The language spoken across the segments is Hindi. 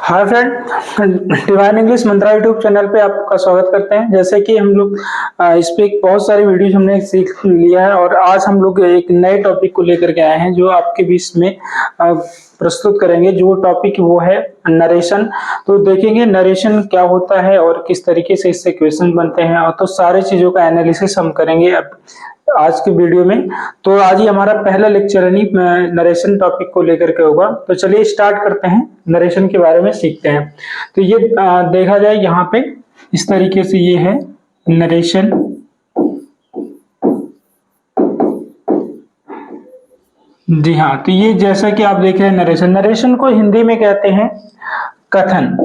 हाय फ्रेंड, डिवाइन इंग्लिश मंत्रा यूट्यूब चैनल पे आपका स्वागत करते हैं। जैसे कि हम लोग इस पे बहुत सारी वीडियोज हमने सीख लिया है और आज हम लोग एक नए टॉपिक को लेकर के आए हैं जो आपके बीच में प्रस्तुत करेंगे। जो टॉपिक वो है नरेशन। तो देखेंगे नरेशन क्या होता है और किस तरीके से इससे क्वेश्चन बनते हैं, और तो सारी चीजों का एनालिसिस हम करेंगे अब आज के वीडियो में। तो आज ही हमारा पहला लेक्चर है नरेशन टॉपिक को लेकर के होगा। तो चलिए स्टार्ट करते हैं, नरेशन के बारे में सीखते हैं। तो ये देखा जाए यहाँ पे इस तरीके से ये है नरेशन। जी हाँ, तो ये जैसा कि आप देख रहे हैं नरेशन, नरेशन को हिंदी में कहते हैं कथन।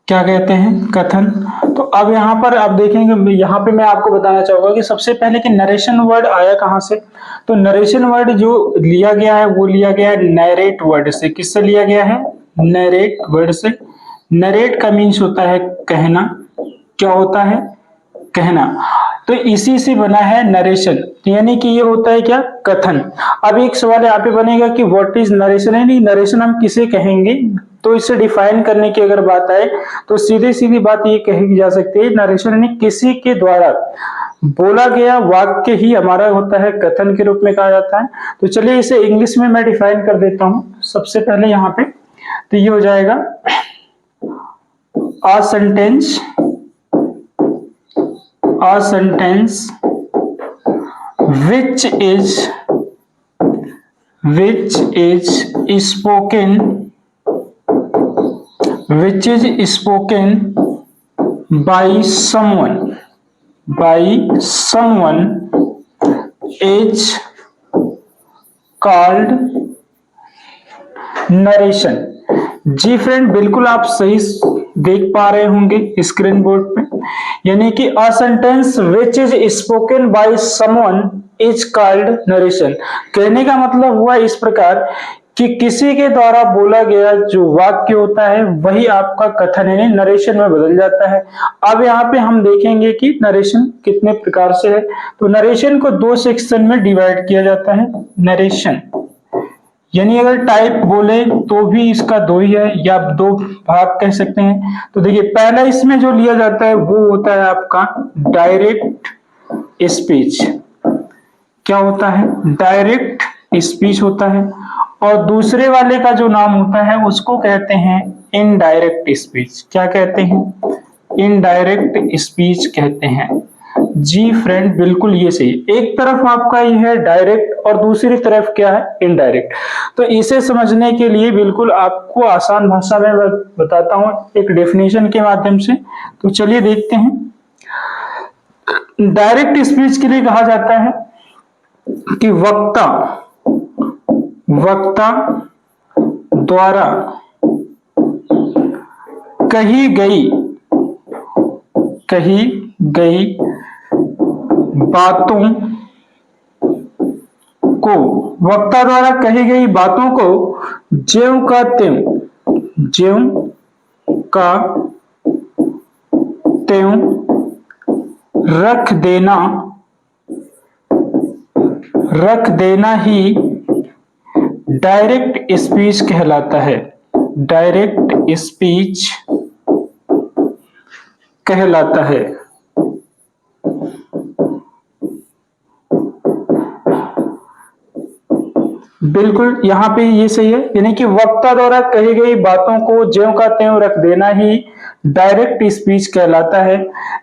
क्या कहते हैं? कथन। तो अब यहाँ पर आप देखेंगे, यहाँ पे मैं आपको बताना चाहूंगा कि सबसे पहले कि नरेशन वर्ड आया कहाँ से। तो नरेशन वर्ड जो लिया गया है वो लिया गया है नरेट वर्ड से। किससे लिया गया है? नरेट वर्ड से। नरेट का मीन्स होता है कहना। क्या होता है? कहना। तो इसी से बना है नरेशन, यानी कि ये होता है क्या? कथन। अब एक सवाल यहाँ पे बनेगा कि व्हाट इज नरेशन, यानी नरेशन हम किसे कहेंगे। तो इसे डिफाइन करने की अगर बात आए तो सीधी सीधी बात ये कही जा सकती है, नरेशन यानी किसी के द्वारा बोला गया वाक्य ही हमारा होता है कथन के रूप में कहा जाता है। तो चलिए इसे इंग्लिश में मैं डिफाइन कर देता हूं सबसे पहले यहाँ पे। तो ये हो जाएगा a sentence which is spoken by someone is called narration. जी फ्रेंड, बिल्कुल आप सही देख पा रहे होंगे स्क्रीन बोर्ड पे, यानी कि a sentence which is spoken by someone is called narration. कहने का मतलब हुआ इस प्रकार कि किसी के द्वारा बोला गया जो वाक्य होता है वही आपका कथन यानी नरेशन में बदल जाता है। अब यहाँ पे हम देखेंगे कि नरेशन कितने प्रकार से है। तो नरेशन को दो सेक्शन में डिवाइड किया जाता है। नरेशन यानी अगर टाइप बोले तो भी इसका दो ही है या दो भाग कह सकते हैं। तो देखिए, पहला इसमें जो लिया जाता है वो होता है आपका डायरेक्ट स्पीच। क्या होता है? डायरेक्ट स्पीच होता है। और दूसरे वाले का जो नाम होता है उसको कहते हैं इनडायरेक्ट स्पीच। क्या कहते हैं? इनडायरेक्ट स्पीच कहते हैं। जी फ्रेंड, बिल्कुल ये सही। एक तरफ आपका ये है डायरेक्ट और दूसरी तरफ क्या है? इनडायरेक्ट। तो इसे समझने के लिए बिल्कुल आपको आसान भाषा में बताता हूं एक डेफिनेशन के माध्यम से। तो चलिए देखते हैं। डायरेक्ट स्पीच के लिए कहा जाता है कि वक्ता द्वारा कही गई बातों को, वक्ता द्वारा कही गई बातों को ज्यों का त्यों रख देना ही डायरेक्ट स्पीच कहलाता है। डायरेक्ट स्पीच कहलाता है। बिल्कुल यहाँ पे ये सही है, यानी कि वक्ता द्वारा कही गई बातों को ज्यों का त्यों रख देना ही डायरेक्ट स्पीच कहलाता है।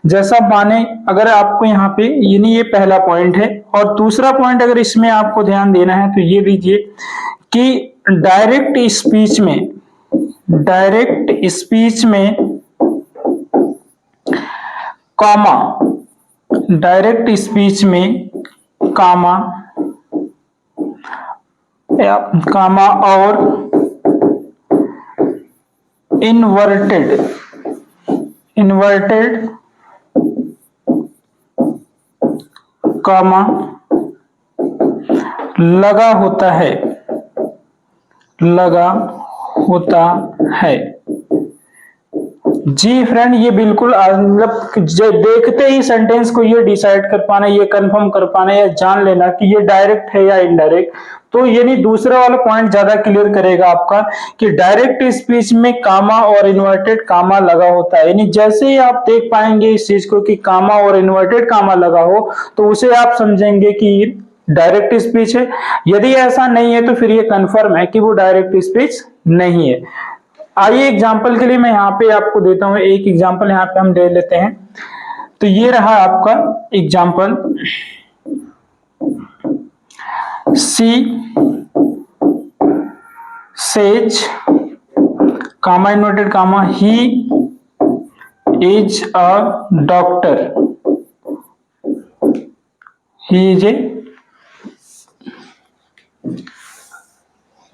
जैसा माने, अगर आपको यहाँ पे यानी ये पहला पॉइंट है, और दूसरा पॉइंट अगर इसमें आपको ध्यान देना है तो ये दीजिए कि डायरेक्ट स्पीच में कॉमा, डायरेक्ट स्पीच में कामा और इन्वर्टेड कामा लगा होता है। जी फ्रेंड, ये बिल्कुल मतलब देखते ही सेंटेंस को ये डिसाइड कर पाना, ये कंफर्म कर पाना या जान लेना कि ये डायरेक्ट है या इनडायरेक्ट, तो यानी दूसरा वाला पॉइंट ज्यादा क्लियर करेगा आपका कि डायरेक्ट स्पीच में कामा और इन्वर्टेड कामा लगा होता है। यानी जैसे ही आप देख पाएंगे इस चीज को कि कामा और इन्वर्टेड कामा लगा हो, तो उसे आप समझेंगे कि डायरेक्ट स्पीच है। यदि ऐसा नहीं है तो फिर ये कंफर्म है कि वो डायरेक्ट स्पीच नहीं है। आइए एग्जाम्पल के लिए मैं यहाँ पे आपको देता हूँ, एक एग्जाम्पल यहाँ पे हम ले लेते हैं। तो ये रहा आपका example, she says comma inverted comma he is a doctor, he is a,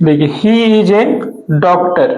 देखिए ही इज ए डॉक्टर।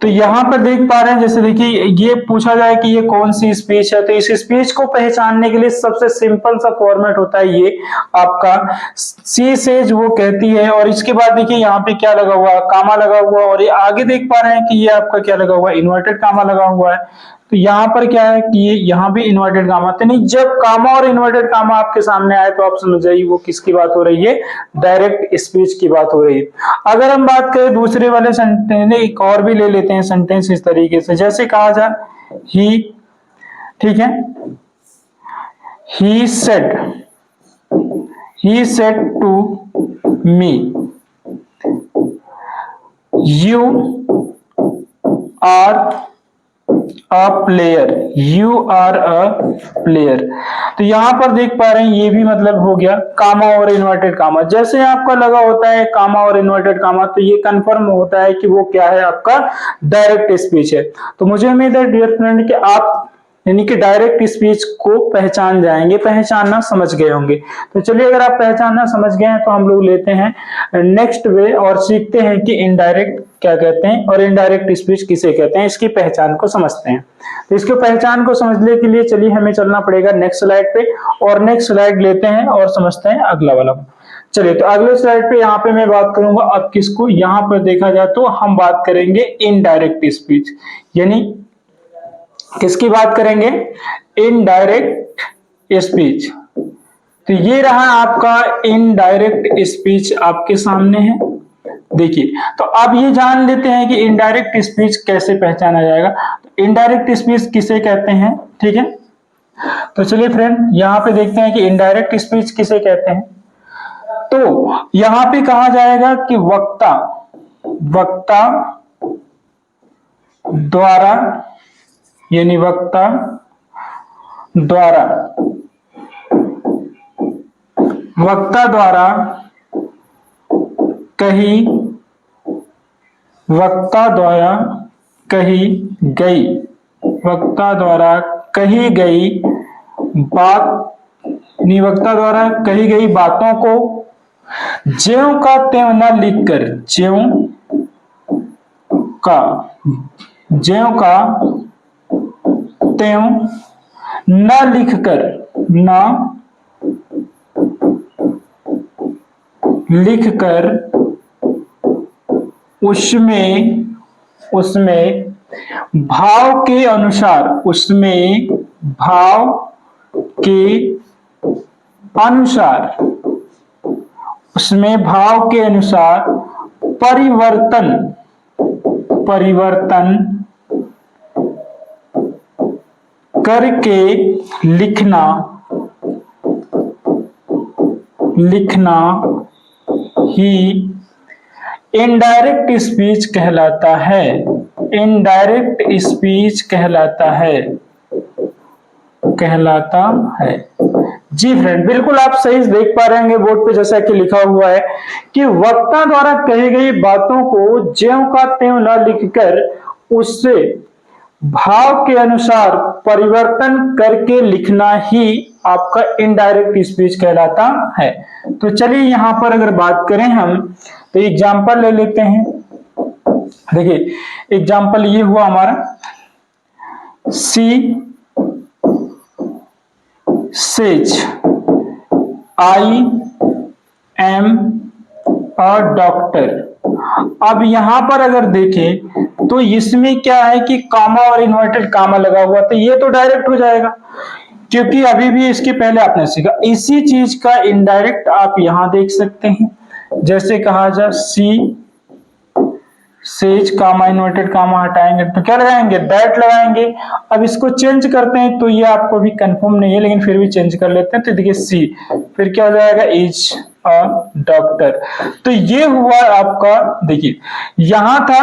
तो यहां पर देख पा रहे हैं, जैसे देखिए ये पूछा जाए कि ये कौन सी स्पीच है, तो इस स्पीच को पहचानने के लिए सबसे सिंपल सा फॉर्मेट होता है ये आपका, सी सेज वो कहती है, और इसके बाद देखिए यहाँ पे क्या लगा हुआ, कामा लगा हुआ, और ये आगे देख पा रहे हैं कि ये आपका क्या लगा हुआ है, इन्वर्टेड कामा लगा हुआ है। तो यहाँ पर क्या है कि ये यहाँ भी इन्वर्टेड कामा, तो नहीं, जब कामा और इन्वर्टेड कामा आपके सामने आए तो आप समझ जाइए वो किसकी बात हो रही है, डायरेक्ट स्पीच की बात हो रही है। अगर हम बात करें दूसरे वाले सेंटेंस, एक और भी ले लेते हैं सेंटेंस इस तरीके से, जैसे कहा जाए ही, ठीक है, he said to me you are a player, you are a player. तो यहां पर देख पा रहे हैं ये भी मतलब हो गया कामा और इन्वर्टेड कामा। जैसे आपका लगा होता है कामा और इन्वर्टेड कामा, तो ये कंफर्म होता है कि वो क्या है, आपका डायरेक्ट स्पीच है। तो मुझे उम्मीद है डियर फ्रेंड कि आप यानी कि डायरेक्ट स्पीच को पहचान जाएंगे, पहचानना समझ गए होंगे। तो चलिए, अगर आप पहचानना समझ गए हैं तो हम लोग लेते हैं नेक्स्ट वे और सीखते हैं कि इनडायरेक्ट क्या कहते हैं और इनडायरेक्ट स्पीच किसे कहते हैं, इसकी पहचान को समझते हैं। तो इसकी पहचान को समझने के लिए चलिए हमें चलना पड़ेगा नेक्स्ट स्लाइड पे, और नेक्स्ट स्लाइड लेते हैं और समझते हैं अगला वाला। चलिए, तो अगले स्लाइड पे यहाँ पे मैं बात करूंगा अब किसको, यहाँ पर देखा जाए तो हम बात करेंगे इनडायरेक्ट स्पीच, यानी किसकी बात करेंगे, इनडायरेक्ट स्पीच। तो ये रहा आपका इनडायरेक्ट स्पीच आपके सामने है। देखिए, तो अब ये जान लेते हैं कि इनडायरेक्ट स्पीच कैसे पहचाना जाएगा। तो इनडायरेक्ट स्पीच किसे कहते हैं, ठीक है। तो चलिए फ्रेंड, यहां पे देखते हैं कि इनडायरेक्ट स्पीच किसे कहते हैं। तो यहां पे कहा जाएगा कि वक्ता द्वारा, यानी वक्ता द्वारा कही गई बातों को ज्यों का त्यों न लिखकर, उसमें भाव के अनुसार, परिवर्तन करके लिखना ही इनडायरेक्ट स्पीच कहलाता है। जी फ्रेंड, बिल्कुल आप सही देख पा रहे होंगे बोर्ड पे, जैसा कि लिखा हुआ है कि वक्ता द्वारा कही गई बातों को ज्यों का त्यों न लिखकर उससे भाव के अनुसार परिवर्तन करके लिखना ही आपका इनडायरेक्ट स्पीच कहलाता है। तो चलिए यहां पर अगर बात करें हम, तो एग्जाम्पल ले लेते हैं। देखिए, एग्जाम्पल ये हुआ हमारा, सी says I am a doctor. अब यहां पर अगर देखें तो इसमें क्या है कि कामा और इन्वर्टेड कामा लगा हुआ, तो ये तो डायरेक्ट हो जाएगा क्योंकि अभी भी इसके पहले आपने सीखा। इसी चीज का इनडायरेक्ट आप यहां देख सकते हैं, जैसे कहा जाए सी सेज कामा इन्वर्टेड कामा हटाएंगे तो क्या लगाएंगे, दैट लगाएंगे। अब इसको चेंज करते हैं तो ये आपको भी कंफर्म नहीं है लेकिन फिर भी चेंज कर लेते हैं, तो देखिए सी फिर क्या हो जाएगा, इज अ डॉक्टर। तो ये हुआ आपका, देखिए यहां था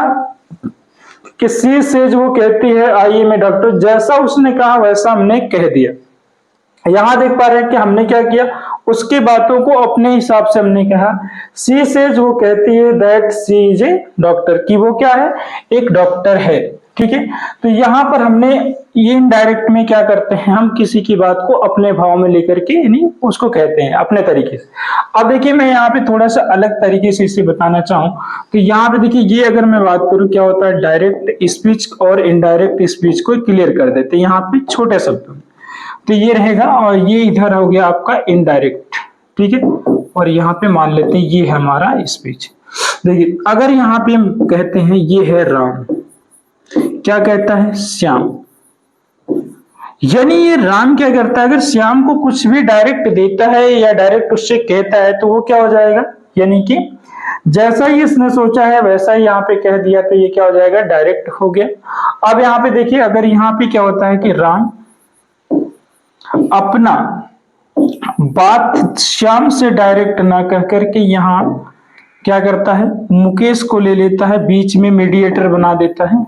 कि सी सेज वो कहती है आई एम ए डॉक्टर, जैसा उसने कहा वैसा हमने कह दिया। यहां देख पा रहे हैं कि हमने क्या किया, उसकी बातों को अपने हिसाब से हमने कहा। सी सेज वो कहती है that she is a doctor, कि वो क्या है, एक डॉक्टर है। ठीक है, तो यहां पर हमने ये इनडायरेक्ट में क्या करते हैं, हम किसी की बात को अपने भाव में लेकर के यानी उसको कहते हैं अपने तरीके से। अब देखिए मैं यहाँ पे थोड़ा सा अलग तरीके से इसे बताना चाहूँ तो यहाँ पे देखिए ये अगर मैं बात करूँ क्या होता है, डायरेक्ट स्पीच और इनडायरेक्ट स्पीच को क्लियर कर देते हैं यहाँ पे छोटे शब्दों में। तो ये रहेगा और ये इधर हो गया आपका इनडायरेक्ट। ठीक है, और यहाँ पे मान लेते हैं ये है हमारा स्पीच। देखिए अगर यहाँ पे हम कहते हैं ये है राम, क्या कहता है, श्याम, यानी ये राम क्या करता है, अगर श्याम को कुछ भी डायरेक्ट देता है या डायरेक्ट उससे कहता है तो वो क्या हो जाएगा, यानी कि जैसा ही इसने सोचा है वैसा ही यहाँ पे कह दिया, तो ये क्या हो जाएगा, डायरेक्ट हो गया। अब यहाँ पे देखिए अगर यहाँ पे क्या होता है कि राम अपना बात श्याम से डायरेक्ट ना कह करके यहाँ क्या करता है, मुकेश को ले लेता है, बीच में मीडिएटर बना देता है,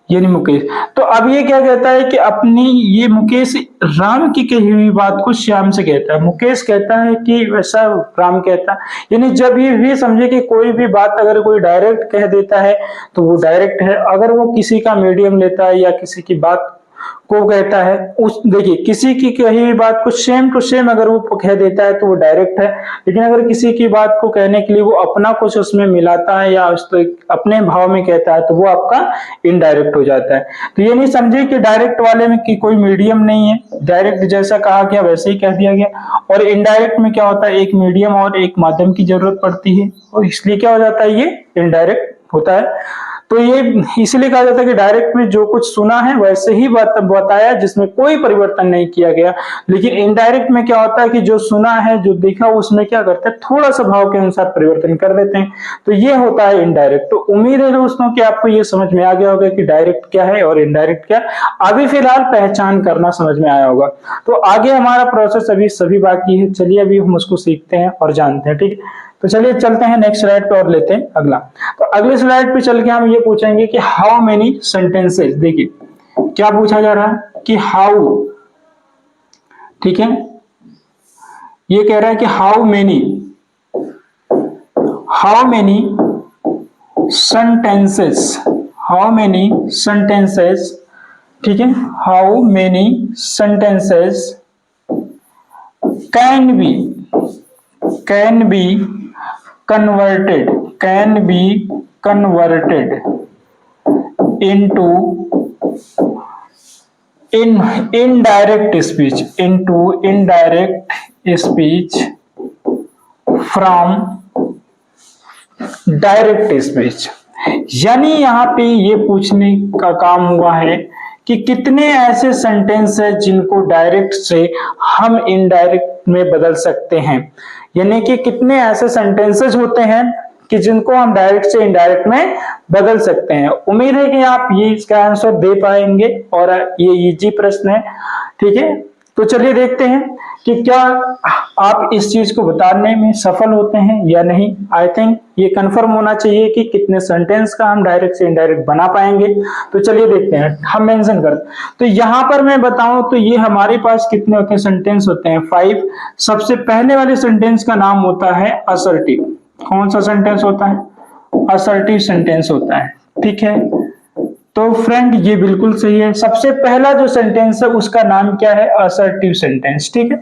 यानी मुकेश। तो अब ये क्या कहता है कि अपनी ये मुकेश राम की कही हुई बात को श्याम से कहता है, मुकेश कहता है कि वैसा राम कहता है। यानी जब ये भी समझे कि कोई भी बात अगर कोई डायरेक्ट कह देता है तो वो डायरेक्ट है, अगर वो किसी का मीडियम लेता है या किसी की बात को कहता है, उस देखिए किसी की कही हुई बात को सेम टू सेम अगर वो कह देता है तो वो डायरेक्ट है, लेकिन अगर किसी की बात को कहने के लिए वो अपना कुछ उसमें मिलाता है या अपने भाव में कहता है तो वो आपका इनडायरेक्ट हो जाता है। तो ये नहीं समझे कि डायरेक्ट वाले में कि कोई मीडियम नहीं है, डायरेक्ट जैसा कहा गया वैसे ही कह दिया गया। और इनडायरेक्ट में क्या होता है, एक मीडियम और एक माध्यम की जरूरत पड़ती है और इसलिए क्या हो जाता है, ये इनडायरेक्ट होता है। तो ये इसलिए कहा जाता है कि डायरेक्ट में जो कुछ सुना है वैसे ही बताया, जिसमें कोई परिवर्तन नहीं किया गया। लेकिन इनडायरेक्ट में क्या होता है कि जो सुना है जो देखा उसमें क्या करते हैं, थोड़ा सा भाव के अनुसार परिवर्तन कर देते हैं। तो ये होता है इनडायरेक्ट। तो उम्मीद है दोस्तों कि आपको ये समझ में आ गया होगा कि डायरेक्ट क्या है और इनडायरेक्ट क्या, अभी फिलहाल पहचान करना समझ में आया होगा। तो आगे हमारा प्रोसेस अभी सभी बाकी है, चलिए अभी हम उसको सीखते हैं और जानते हैं। ठीक, तो चलिए चलते हैं नेक्स्ट स्लाइड पे और लेते हैं अगला। तो अगले स्लाइड पे चल के हम ये पूछेंगे कि हाउ मेनी सेंटेंसेस, देखिए क्या पूछा जा रहा है कि हाउ, ठीक है, ये कह रहा है कि how many sentences, how many sentences, ठीक है, how many sentences can be converted into indirect speech from direct speech. यानी यहाँ पे ये पूछने का काम हुआ है कि कितने ऐसे सेंटेंस है जिनको डायरेक्ट से हम इनडायरेक्ट में बदल सकते हैं, यानी कि कितने ऐसे सेंटेंसेस होते हैं कि जिनको हम डायरेक्ट से इनडायरेक्ट में बदल सकते हैं। उम्मीद है कि आप ये इसका आंसर दे पाएंगे और ये इजी प्रश्न है। ठीक है, तो चलिए देखते हैं कि क्या आप इस चीज को बताने में सफल होते हैं या नहीं। आई थिंक ये कंफर्म होना चाहिए कि कितने सेंटेंस का हम डायरेक्ट से इनडायरेक्ट बना पाएंगे। तो चलिए देखते हैं, हम मेंशन कर, तो यहां पर मैं बताऊं तो ये हमारे पास कितने होते हैं, सेंटेंस होते हैं 5। सबसे पहले वाले सेंटेंस का नाम होता है असर्टिव। कौन सा सेंटेंस होता है, असर्टिव सेंटेंस होता है। ठीक है, तो फ्रेंड ये बिल्कुल सही है, सबसे पहला जो सेंटेंस है उसका नाम क्या है, असर्टिव सेंटेंस। ठीक है,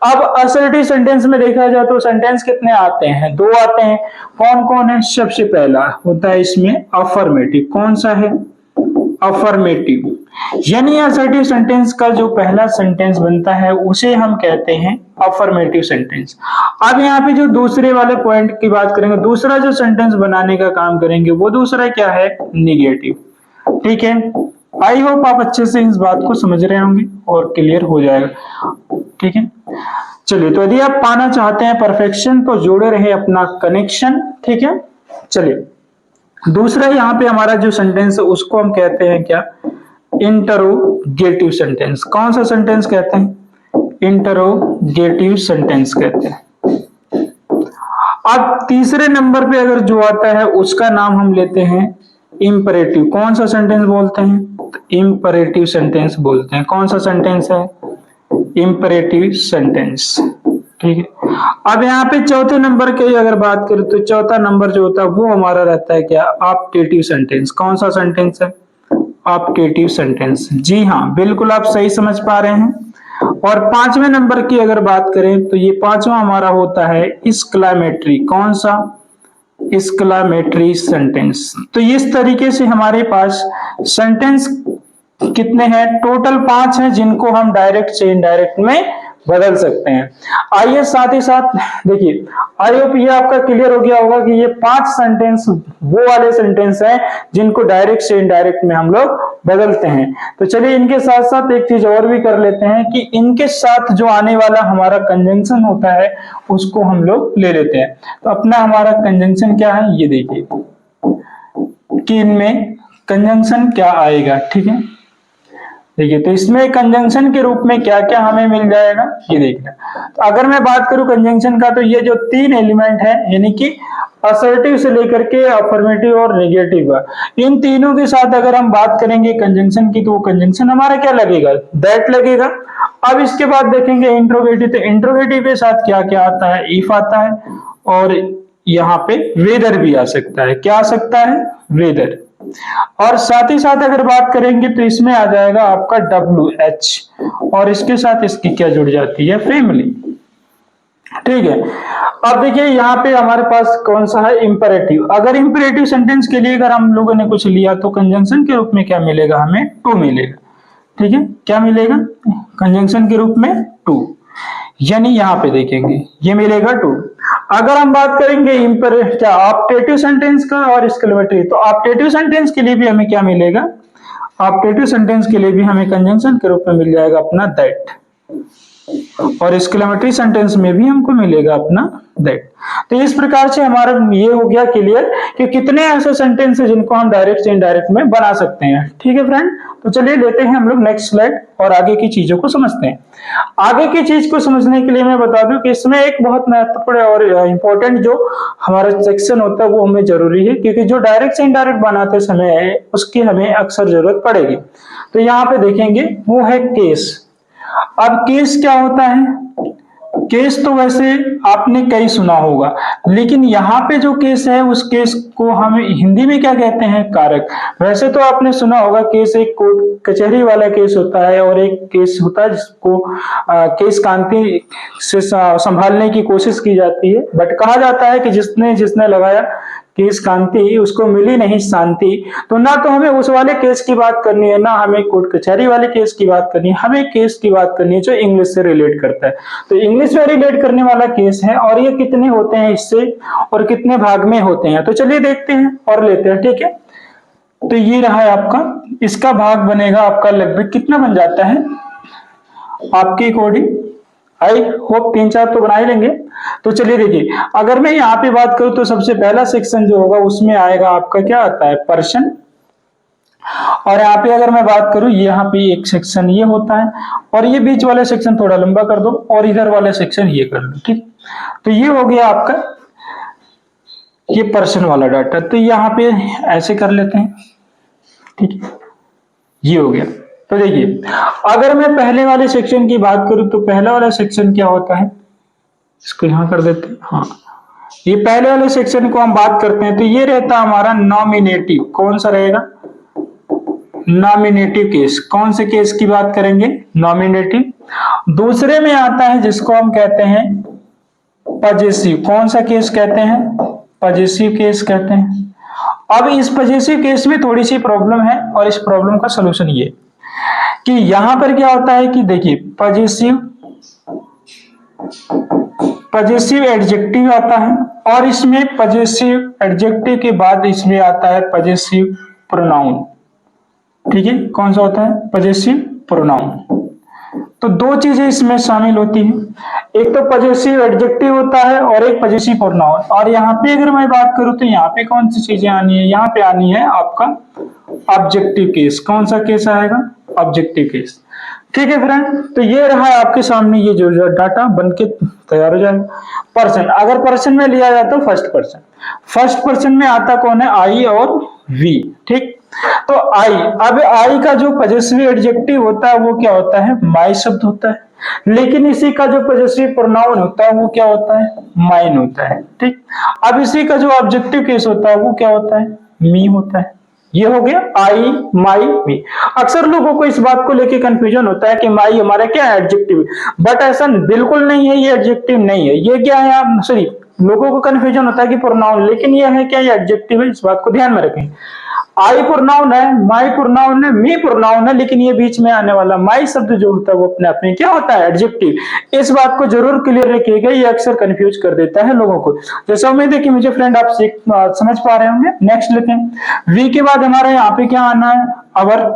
अब असर्टिव सेंटेंस में देखा जाए तो सेंटेंस कितने आते हैं, 2 आते हैं। कौन कौन है, सबसे पहला होता है इसमें अफर्मेटिव। कौन सा है, अफर्मेटिव, यानी असर्टिव सेंटेंस का जो पहला सेंटेंस बनता है उसे हम कहते हैं अफर्मेटिव सेंटेंस। अब यहाँ पे जो दूसरे वाले पॉइंट की बात करेंगे, दूसरा जो सेंटेंस बनाने का काम करेंगे वो दूसरा क्या है, निगेटिव। ठीक है, आई होप आप अच्छे से इस बात को समझ रहे होंगे और क्लियर हो जाएगा। ठीक है, चलिए, तो यदि आप पाना चाहते हैं परफेक्शन तो जोड़े रहे अपना कनेक्शन। ठीक है, चलिए, दूसरा यहाँ पे हमारा जो सेंटेंस है उसको हम कहते हैं क्या, इंटरोगेटिव सेंटेंस। कौन सा सेंटेंस कहते हैं, इंटरोगेटिव सेंटेंस कहते हैं। अब तीसरे नंबर पे अगर जो आता है उसका नाम हम लेते हैं इंपरेटिव। कौन सा सेंटेंस बोलते हैं, इंपरेटिव सेंटेंस बोलते हैं। कौन सा सेंटेंस है, इंपरेटिव सेंटेंस। ठीक है, अब यहाँ पे चौथे नंबर की अगर बात करें तो चौथा नंबर जो होता है वो हमारा रहता है क्या, ऑप्टेटिव सेंटेंस। कौन सा सेंटेंस है, ऑप्टेटिव सेंटेंस। जी हाँ, बिल्कुल आप सही समझ पा रहे हैं। और पांचवें नंबर की अगर बात करें तो ये पांचवा हमारा होता है एक्सक्लेमेटरी। कौन सा, एक्सक्लेमेटरी सेंटेंस। तो इस तरीके से हमारे पास सेंटेंस कितने हैं, टोटल 5 हैं जिनको हम डायरेक्ट से इनडायरेक्ट में बदल सकते हैं। आइए साथ ही साथ देखिए, आई होप ये आपका क्लियर हो गया होगा कि ये 5 सेंटेंस वो वाले सेंटेंस हैं जिनको डायरेक्ट से इनडायरेक्ट में हम लोग बदलते हैं। तो चलिए इनके साथ साथ एक चीज और भी कर लेते हैं कि इनके साथ जो आने वाला हमारा कंजंक्शन होता है उसको हम लोग ले लेते हैं। तो अपना हमारा कंजंक्शन क्या है, ये देखिए कि इनमें कंजंक्शन क्या आएगा। ठीक है, देखिए, तो इसमें कंजंक्शन के रूप में क्या क्या हमें मिल जाएगा, ये देखना। तो अगर मैं बात करूं कंजंक्शन का, तो ये जो 3 एलिमेंट है यानी कि असर्टिव से लेकर के अफर्मेटिव और नेगेटिव का, इन तीनों के साथ अगर हम बात करेंगे कंजंक्शन की, तो वो कंजंक्शन हमारा क्या लगेगा, दैट लगेगा। अब इसके बाद देखेंगे इंट्रोगेटिव, तो इंट्रोगेटिव के साथ क्या क्या आता है, इफ आता है, और यहाँ पे वेदर भी आ सकता है। क्या आ सकता है, वेदर। और साथ ही साथ अगर बात करेंगे तो इसमें आ जाएगा आपका WH, और इसके साथ इसकी क्या जुड़ जाती है, फैमिली। ठीक है, अब देखिए यहाँ पे हमारे पास कौन सा है, इंपरेटिव। अगर इंपरेटिव सेंटेंस के लिए अगर हम लोगों ने कुछ लिया तो कंजंक्शन के रूप में क्या मिलेगा, हमें टू मिलेगा। ठीक है, क्या मिलेगा, कंजंक्शन के रूप में टू, यानी यहाँ पे देखेंगे ये मिलेगा टू। अगर हम बात करेंगे क्या ऑप्टेटिव सेंटेंस का और एक्सक्लेमेटरी, तो ऑप्टेटिव सेंटेंस के लिए भी हमें क्या मिलेगा, ऑप्टेटिव सेंटेंस के लिए भी हमें कंजंक्शन के रूप में मिल जाएगा अपना दैट, और एक्सक्लेमेटरी सेंटेंस में भी हमको मिलेगा अपना दैट। तो इस प्रकार से हमारा ये हो गया क्लियर कि कितने ऐसे सेंटेंस हैं जिनको हम डायरेक्ट से इनडायरेक्ट में बना सकते हैं। ठीक है फ्रेंड, तो चलिए लेते हैं हम लोग नेक्स्ट स्लाइड और आगे की चीजों को समझते हैं। आगे की चीज को समझने के लिए मैं बता दूं कि इसमें एक बहुत महत्वपूर्ण और इंपॉर्टेंट जो हमारा सेक्शन होता है वो हमें जरूरी है, क्योंकि जो डायरेक्ट से इनडायरेक्ट बनाते समय है उसकी हमें अक्सर जरूरत पड़ेगी। तो यहाँ पे देखेंगे वो है केस। अब केस क्या होता है, केस तो वैसे आपने कई सुना होगा, लेकिन यहाँ पे जो केस है उस केस को हम हिंदी में क्या कहते हैं, कारक। वैसे तो आपने सुना होगा केस एक कोर्ट कचहरी वाला केस होता है, और एक केस होता है जिसको केस कांति से संभालने की कोशिश की जाती है, बट कहा जाता है कि जिसने लगाया केस कांति उसको मिली नहीं शांति। तो ना तो हमें उस वाले केस की बात करनी है, ना हमें कोर्ट कचहरी वाले केस की बात करनी है, हमें केस की बात करनी है जो इंग्लिश से रिलेट करता है। तो इंग्लिश में रिलेट करने वाला केस है, और ये कितने होते हैं इससे और कितने भाग में होते हैं, तो चलिए देखते हैं और लेते हैं। ठीक है, तो ये रहा है आपका, इसका भाग बनेगा आपका लगभग कितना बन जाता है आपके अकॉर्डिंग, आई होप 3-4 तो बना ही लेंगे। तो चलिए देखिए, अगर मैं यहाँ पे बात करूं तो सबसे पहला सेक्शन जो होगा उसमें आएगा आपका क्या आता है, पर्सन। और यहाँ पे अगर मैं बात करूं, यहाँ पे एक सेक्शन ये होता है, और ये बीच वाला सेक्शन थोड़ा लंबा कर दो, और इधर वाला सेक्शन ये कर दो। ठीक, तो ये हो गया आपका ये पर्सन वाला डाटा। तो यहाँ पे ऐसे कर लेते हैं। ठीक है, ये हो गया। तो देखिए, अगर मैं पहले वाले सेक्शन की बात करूं तो पहला वाला सेक्शन क्या होता है, इसको यहां कर देते हैं। हाँ, ये पहले वाले सेक्शन को हम बात करते हैं तो ये रहता हमारा नॉमिनेटिव। कौन सा रहेगा, नॉमिनेटिव केस। कौन से केस की बात करेंगे, नॉमिनेटिव। दूसरे में आता है जिसको हम कहते हैं पजेसिव। कौन सा केस कहते हैं, पजेसिव केस कहते हैं। अब इस पजेसिव केस में थोड़ी सी प्रॉब्लम है, और इस प्रॉब्लम का सलूशन ये कि यहां पर क्या होता है कि देखिए पजेसिव एडजेक्टिव आता है, और इसमें पजेसिव एडजेक्टिव के बाद इसमें आता है पजेसिव प्रोनाउन। ठीक है, कौन सा होता है? Possessive pronoun. तो दो चीजें इसमें शामिल होती हैं, एक तो पजेसिव एडजेक्टिव होता है और एक पजेसिव प्रोनाउन। और यहाँ पे अगर मैं बात करूं तो यहाँ पे कौन सी चीजें आनी है? यहाँ पे आनी है आपका ऑब्जेक्टिव केस। कौन सा केस आएगा? Objective case. ठीक है फ्रेंड, तो ये रहा आपके सामने, ये जो डाटा बन के तैयार हो जाएगा। पर्सन, अगर पर्सन में लिया जाए तो फर्स्ट पर्सन। फर्स्ट पर्सन में आता कौन है? आई और वी। ठीक, तो आई, अब आई का जो पजेसिव एडजेक्टिव होता है वो क्या होता है? माई शब्द होता है। लेकिन इसी का जो पजेसिव प्रोनाउन होता है वो क्या होता है? माइन होता है। ठीक, अब इसी का जो ऑब्जेक्टिव केस होता है वो क्या होता है? मी होता है। ये हो गया आई, माई, मी। अक्सर लोगों को इस बात को लेके कंफ्यूजन होता है कि माई हमारा क्या है? एडजेक्टिव। बट ऐसा बिल्कुल नहीं है, ये एडजेक्टिव नहीं है। ये क्या है? आप सॉरी, लोगों को कंफ्यूजन होता है कि प्रोनाउन, लेकिन ये है क्या? ये एडजेक्टिव है। इस बात को ध्यान में रखें। आई प्रोनाउन है, माई प्रोनाउन है, मी प्रोनाउन है, लेकिन ये बीच में आने वाला माई शब्द जो होता है वो अपने आप में क्या होता है? एडजेक्टिव। इस बात को जरूर क्लियर रखिएगा, ये अक्सर कंफ्यूज कर देता है लोगों को। जैसा उम्मीद है कि मुझे फ्रेंड आप समझ पा रहे होंगे। नेक्स्ट लेते हैं, वी के बाद हमारे यहाँ पे क्या आना है? अवर।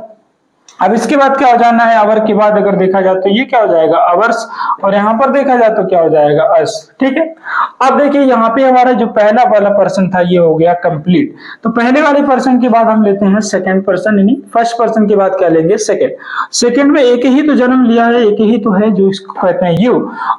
अब इसके बाद क्या हो जाना है? अवर के बाद अगर देखा जाए तो ये क्या हो जाएगा? अवर्स। और यहाँ पर देखा जाए तो क्या हो जाएगा? अस। ठीक है, अब देखिए यहाँ पे हमारा जो पहला वाला पर्सन था ये हो गया कंप्लीट। तो पहले वाले पर्सन के बाद हम लेते हैं सेकंड पर्सन, यानी फर्स्ट पर्सन के बाद क्या लेंगे? सेकंड। सेकंड में एक ही तो जन्म लिया है, एक ही तो है, जो इसको कहते हैं यू।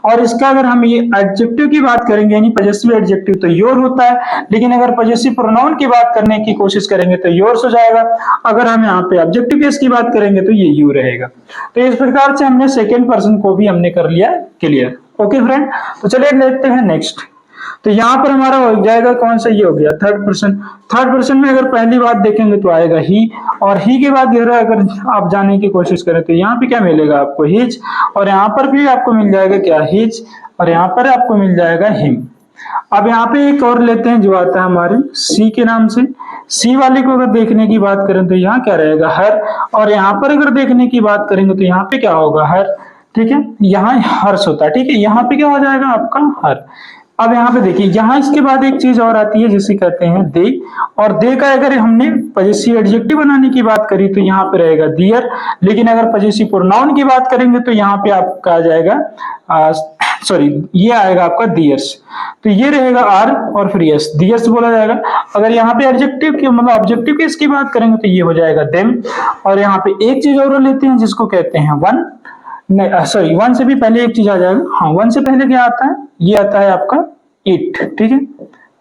और इसका अगर हम ये एडजेक्टिव की बात करेंगे, यानी पजेसिव एडजेक्टिव, तो योर होता है। लेकिन अगर पजेसिव प्रोनाउन की बात करने की कोशिश करेंगे तो योर्स हो जाएगा। अगर हम यहाँ पे ऑब्जेक्टिव केस की बात करेंगे तो ये यू रहेगा। तो इस प्रकार से हमने सेकंड पर्सन को भी हमने कर लिया क्लियर। ओके फ्रेंड, तो चलिए देखते हैं नेक्स्ट। तो यहाँ पर हमारा हो जाएगा कौन सा? ये हो गया थर्ड पर्सन। थर्ड पर्सन में अगर पहली बात देखेंगे तो आएगा ही, और ही के बाद अगर आप जाने की कोशिश करें तो यहाँ पे क्या मिलेगा आपको? हिज। और यहाँ पर भी आपको मिल जाएगा क्या? हिज। और यहाँ पर आपको मिल जाएगा हिम। अब यहाँ पे एक और लेते हैं जो आता है हमारे सी के नाम से। सी वाले को अगर देखने की बात करें तो यहाँ क्या रहेगा? हर। और यहाँ पर अगर देखने की बात करेंगे तो यहाँ पे क्या होगा? हर। ठीक है, यहाँ हर्ष होता है। ठीक है, यहाँ पे क्या हो जाएगा आपका? हर। अब यहाँ पे देखिए, यहाँ इसके बाद एक चीज और आती है जिसे कहते हैं दे। और दे का अगर हमने पजेसिव एडजेक्टिव बनाने की बात करी तो यहाँ पे रहेगा दियर। लेकिन अगर पजेसिव प्रोनाउन की बात करेंगे तो यहाँ पे आपका आ जाएगा सॉरी, ये आएगा आपका दियर्स। तो ये रहेगा आर और फिर यस, दियर्स बोला जाएगा। अगर यहाँ पे एडजेक्टिव की मतलब ऑब्जेक्टिव केस की बात करेंगे तो ये हो जाएगा देम। और यहाँ पे एक चीज और लेते हैं जिसको कहते हैं वन। नहीं सॉरी, वन से भी पहले एक चीज आ जाएगा। हाँ, वन से पहले क्या आता है? ये आता है आपका इट। ठीक है,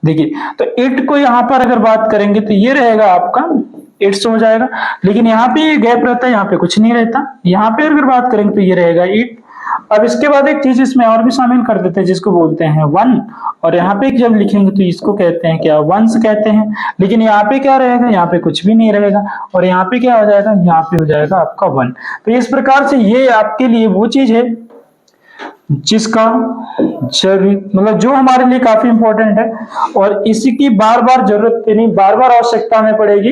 देखिए तो इट को यहाँ पर अगर बात करेंगे तो ये रहेगा आपका इट्स हो जाएगा। लेकिन यहाँ पे ये गैप रहता है, यहाँ पे कुछ नहीं रहता। यहाँ पे अगर बात करेंगे तो ये रहेगा इट। अब इसके बाद एक चीज इसमें और भी शामिल कर देते हैं जिसको बोलते हैं वन। और यहाँ पे जब लिखेंगे तो इसको कहते हैं क्या? वंस कहते हैं। लेकिन यहाँ पे क्या रहेगा? यहाँ पे कुछ भी नहीं रहेगा। और यहाँ पे क्या हो जाएगा? यहाँ पे हो जाएगा आपका वन। तो इस प्रकार से ये आपके लिए वो चीज है जिसका मतलब जो हमारे लिए काफी इंपॉर्टेंट है, और इसी की बार बार जरूरत नहीं, बार बार आवश्यकता हमें पड़ेगी।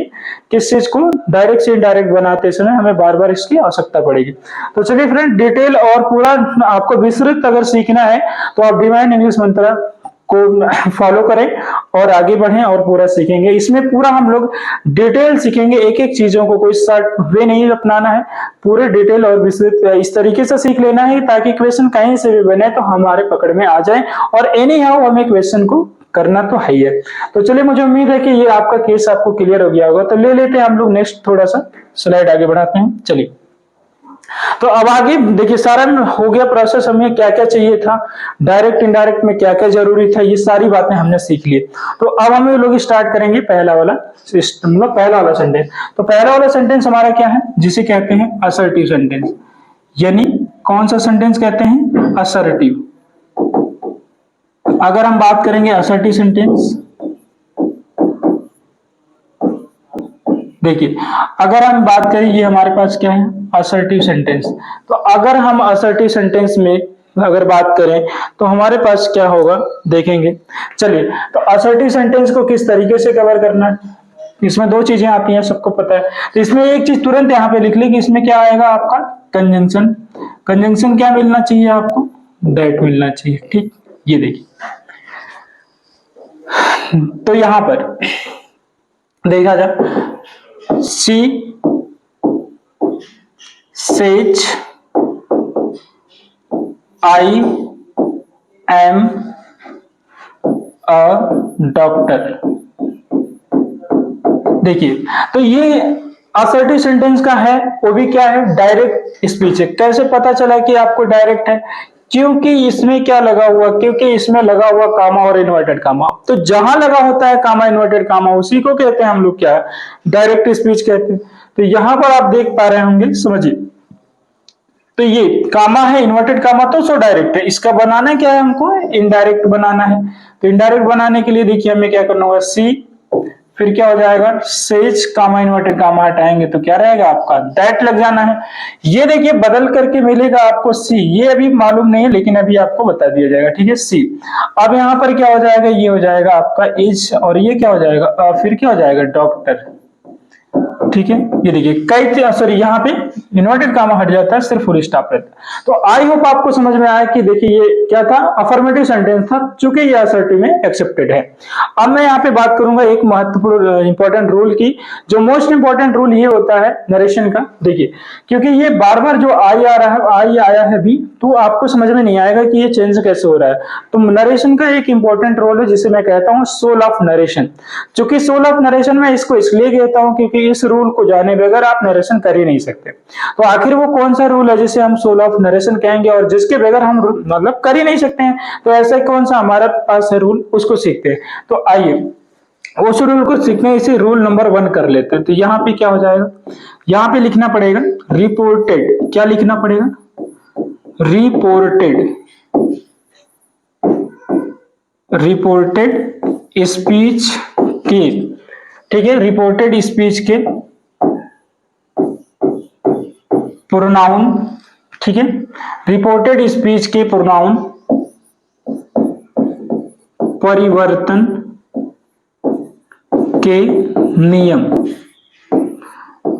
किस चीज को? डायरेक्ट से इनडायरेक्ट बनाते समय हमें बार बार इसकी आवश्यकता पड़ेगी। तो चलिए फ्रेंड, डिटेल और पूरा आपको विस्तृत अगर सीखना है तो आप डिवाइन इंग्लिश मंत्रा को फॉलो करें और आगे बढ़ें और पूरा सीखेंगे। इसमें पूरा हम लोग डिटेल सीखेंगे, एक एक चीजों को, कोई शॉर्ट वे नहीं अपनाना है, पूरे डिटेल और विस्तृत इस तरीके से सीख लेना है ताकि क्वेश्चन कहीं से भी बने तो हमारे पकड़ में आ जाए। और एनी हाउ हमें क्वेश्चन को करना तो है ही है। तो चलिए, मुझे उम्मीद है कि ये आपका केस आपको क्लियर हो गया होगा। तो ले लेते हैं हम लोग नेक्स्ट, थोड़ा सा स्लाइड आगे बढ़ाते हैं। चलिए, तो अब आगे देखिए, सारा हो गया प्रोसेस, हमें क्या क्या चाहिए था, डायरेक्ट इनडायरेक्ट में क्या क्या जरूरी था, ये सारी बातें हमने सीख ली। तो अब हम लोग स्टार्ट करेंगे पहला वाला सिस्टम, मतलब पहला वाला सेंटेंस। तो पहला वाला सेंटेंस हमारा क्या है? जिसे कहते हैं असर्टिव सेंटेंस। यानी कौन सा सेंटेंस कहते हैं? असर्टिव। अगर हम बात करेंगे असर्टिव सेंटेंस, देखिए अगर हम बात करें, ये हमारे पास क्या है? Assertive sentence. तो अगर हम असर्टिव सेंटेंस में अगर बात करें तो हमारे पास क्या होगा, देखेंगे। चलिए, तो असर्टिव सेंटेंस को किस तरीके से कवर करना है, इसमें दो चीजें आती हैं, सबको पता है। तो इसमें एक चीज तुरंत यहाँ पे लिख ली कि इसमें क्या आएगा आपका कंजंक्शन। कंजंक्शन क्या मिलना चाहिए आपको, दैट मिलना चाहिए, ठीक। ये देखिए, तो यहां पर देखा जाए सी says I am a doctor. देखिए, तो ये असर्टिव सेंटेंस का है, वो भी क्या है, डायरेक्ट स्पीच है। कैसे पता चला कि आपको डायरेक्ट है, क्योंकि इसमें क्या लगा हुआ, क्योंकि इसमें लगा हुआ कामा और इन्वर्टेड कामा। तो जहां लगा होता है कामा इन्वर्टेड कामा, उसी को कहते हैं हम लोग क्या, डायरेक्ट स्पीच कहते हैं। तो यहां पर आप देख पा रहे होंगे, समझिए, तो ये कामा है, इन्वर्टेड कामा, तो सो डायरेक्ट है। इसका बनाना क्या है, हमको इनडायरेक्ट बनाना है। तो इनडायरेक्ट बनाने के लिए देखिए हमें क्या करना होगा, सी, फिर क्या हो जाएगा, सेज कामा इन्वर्टेड कामा हटाएंगे तो क्या रहेगा आपका, दैट लग जाना है। ये देखिए बदल करके मिलेगा आपको सी, ये अभी मालूम नहीं है लेकिन अभी आपको बता दिया जाएगा, ठीक है, सी। अब यहाँ पर क्या हो जाएगा, ये हो जाएगा आपका इज, और ये क्या हो जाएगा, फिर क्या हो जाएगा, डॉक्टर, ठीक है। ये देखिए कई, सॉरी यहाँ पे इन्वर्टेड कामा हट जाता है, सिर्फ फुल स्टॉप रहता है। तो आई होप आपको समझ में आया कि देखिए ये क्या था, अफर्मेटिव सेंटेंस था, चूंकि ये असर्टिव में एक्सेप्टेड है। अब मैं यहाँ पे बात करूंगा एक महत्वपूर्ण इंपॉर्टेंट रूल की, जो मोस्ट इंपॉर्टेंट रूल ये होता है नरेशन का। देखिए, क्योंकि ये बार बार जो आई आ रहा है, आई आया है भी, तो आपको समझ में नहीं आएगा कि ये चेंज कैसे हो रहा है। तो नरेशन का एक इंपॉर्टेंट रोल है जिसे मैं कहता हूँ सोल ऑफ नरेशन। चूंकि सोल ऑफ नरेशन में इसको इसलिए कहता हूँ क्योंकि इस रूल को जाने बगैर आप नरेशन कर ही नहीं सकते। तो आखिर वो कौन सा रूल है जिसे हम सोल ऑफ नरेशन कहेंगे और जिसके बगैर हम मतलब कर ही नहीं सकते हैं, तो ऐसा कौन सा हमारे पास है रूल, उसको सीखते हैं। तो आइए उस रूल को सीखने, इसे रूल नंबर 1 कर लेते हैं। तो यहाँ पे क्या हो जाएगा, यहाँ पे लिखना पड़ेगा रिपोर्टेड, क्या लिखना पड़ेगा, रिपोर्टेड, रिपोर्टेड स्पीच के, ठीक है, रिपोर्टेड स्पीच के प्रोनाउन, ठीक है, रिपोर्टेड स्पीच के प्रोनाउन परिवर्तन के नियम।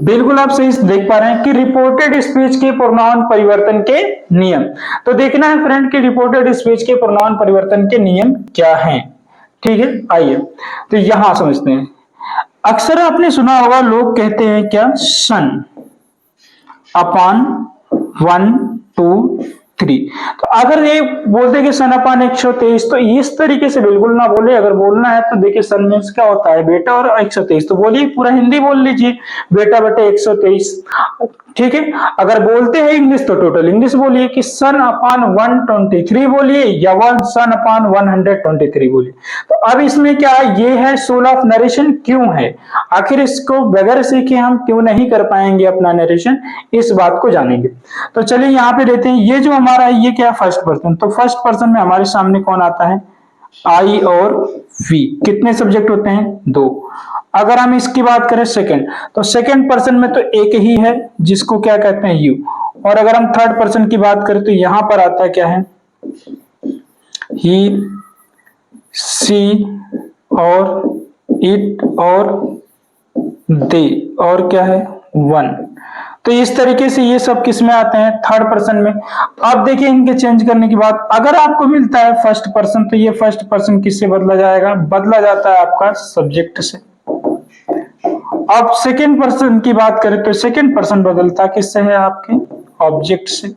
बिल्कुल आप सही देख पा रहे हैं कि रिपोर्टेड स्पीच के प्रोनाउन परिवर्तन के नियम। तो देखना है फ्रेंड कि रिपोर्टेड स्पीच के प्रोनाउन परिवर्तन के नियम क्या हैं, ठीक है। आइए तो यहां समझते हैं। अक्सर आपने सुना होगा, लोग कहते हैं क्या, सन अपॉन 1 2 3। तो अगर ये बोलते कि सन अपान 123, तो इस तरीके से बिल्कुल ना बोले। अगर बोलना है तो देखिए सन मीन्स क्या होता है, बेटा, और 123, तो बोलिए पूरा हिंदी बोल लीजिए, बेटा बटे 123, ठीक है। अगर बोलते हैं इंग्लिश तो टोटल इंग्लिश बोलिए कि सन अपान 123 बोलिए, या सन अपान 123 बोलिए। तो अब इसमें क्या है, ये है सोल ऑफ नरेशन क्यों है, आखिर इसको बगैर सीखे हम क्यों नहीं कर पाएंगे अपना नरेशन, इस बात को जानेंगे। तो चलिए यहाँ पे देते हैं, ये जो हमारा है ये क्या, फर्स्ट पर्सन। तो फर्स्ट पर्सन में हमारे सामने कौन आता है, आई और वी। कितने सब्जेक्ट होते हैं, 2। अगर हम इसकी बात करें सेकंड, तो सेकंड पर्सन में तो एक ही है जिसको क्या कहते हैं, यू। और अगर हम थर्ड पर्सन की बात करें तो यहां पर आता है क्या है, ही, सी और इट और दे, और क्या है, वन। तो इस तरीके से ये सब किस में आते हैं, थर्ड पर्सन में। अब देखिए इनके चेंज करने की बात, अगर आपको मिलता है फर्स्ट पर्सन, तो ये फर्स्ट पर्सन किससे बदला जाएगा, बदला जाता है आपका सब्जेक्ट से। अब सेकेंड पर्सन की बात करें तो सेकेंड पर्सन बदलता किससे है, आपके ऑब्जेक्ट से।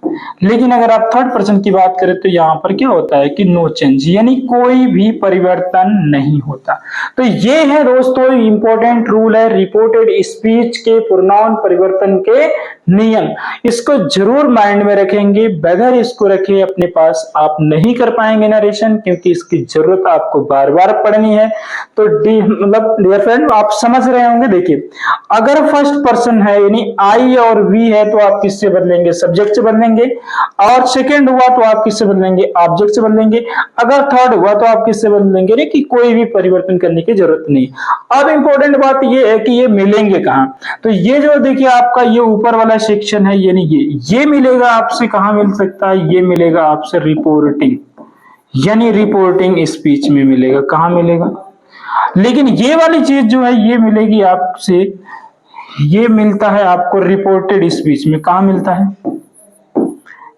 लेकिन अगर आप थर्ड पर्सन की बात करें तो यहां पर क्या होता है कि नो चेंज, यानी कोई भी परिवर्तन नहीं होता। तो ये है दोस्तों इंपॉर्टेंट रूल है रिपोर्टेड स्पीच के प्रोनाउन परिवर्तन के नियम। इसको जरूर माइंड में रखेंगे, बगैर इसको रखे अपने पास आप नहीं कर पाएंगे नरेशन, क्योंकि इसकी जरूरत आपको बार बार पढ़नी है। तो मतलब डियर फ्रेंड आप समझ रहे होंगे। देखिए अगर फर्स्ट पर्सन है यानी आई और वी है तो आप किससे बदलेंगे, सब्जेक्ट से बदलेंगे। और सेकंड हुआ तो आप किससे बदलेंगे, ऑब्जेक्ट से बदलेंगे। अगर थर्ड हुआ तो आप किससे बदलेंगे, कि कोई भी परिवर्तन करने की जरूरत नहीं। अब इंपॉर्टेंट बात ये है कि ये मिलेंगे कहां, तो ये जो देखिए आपका ये ऊपर वाला सेक्शन है, यानी ये मिलेगा आपसे, कहां मिल सकता है, ये मिलेगा आपसे रिपोर्टिंग, यानी रिपोर्टिंग स्पीच में मिलेगा। कहां मिलेगा, लेकिन ये वाली चीज जो है ये मिलेगी आपसे, ये मिलता है आपको रिपोर्टेड स्पीच में। कहां मिलता है?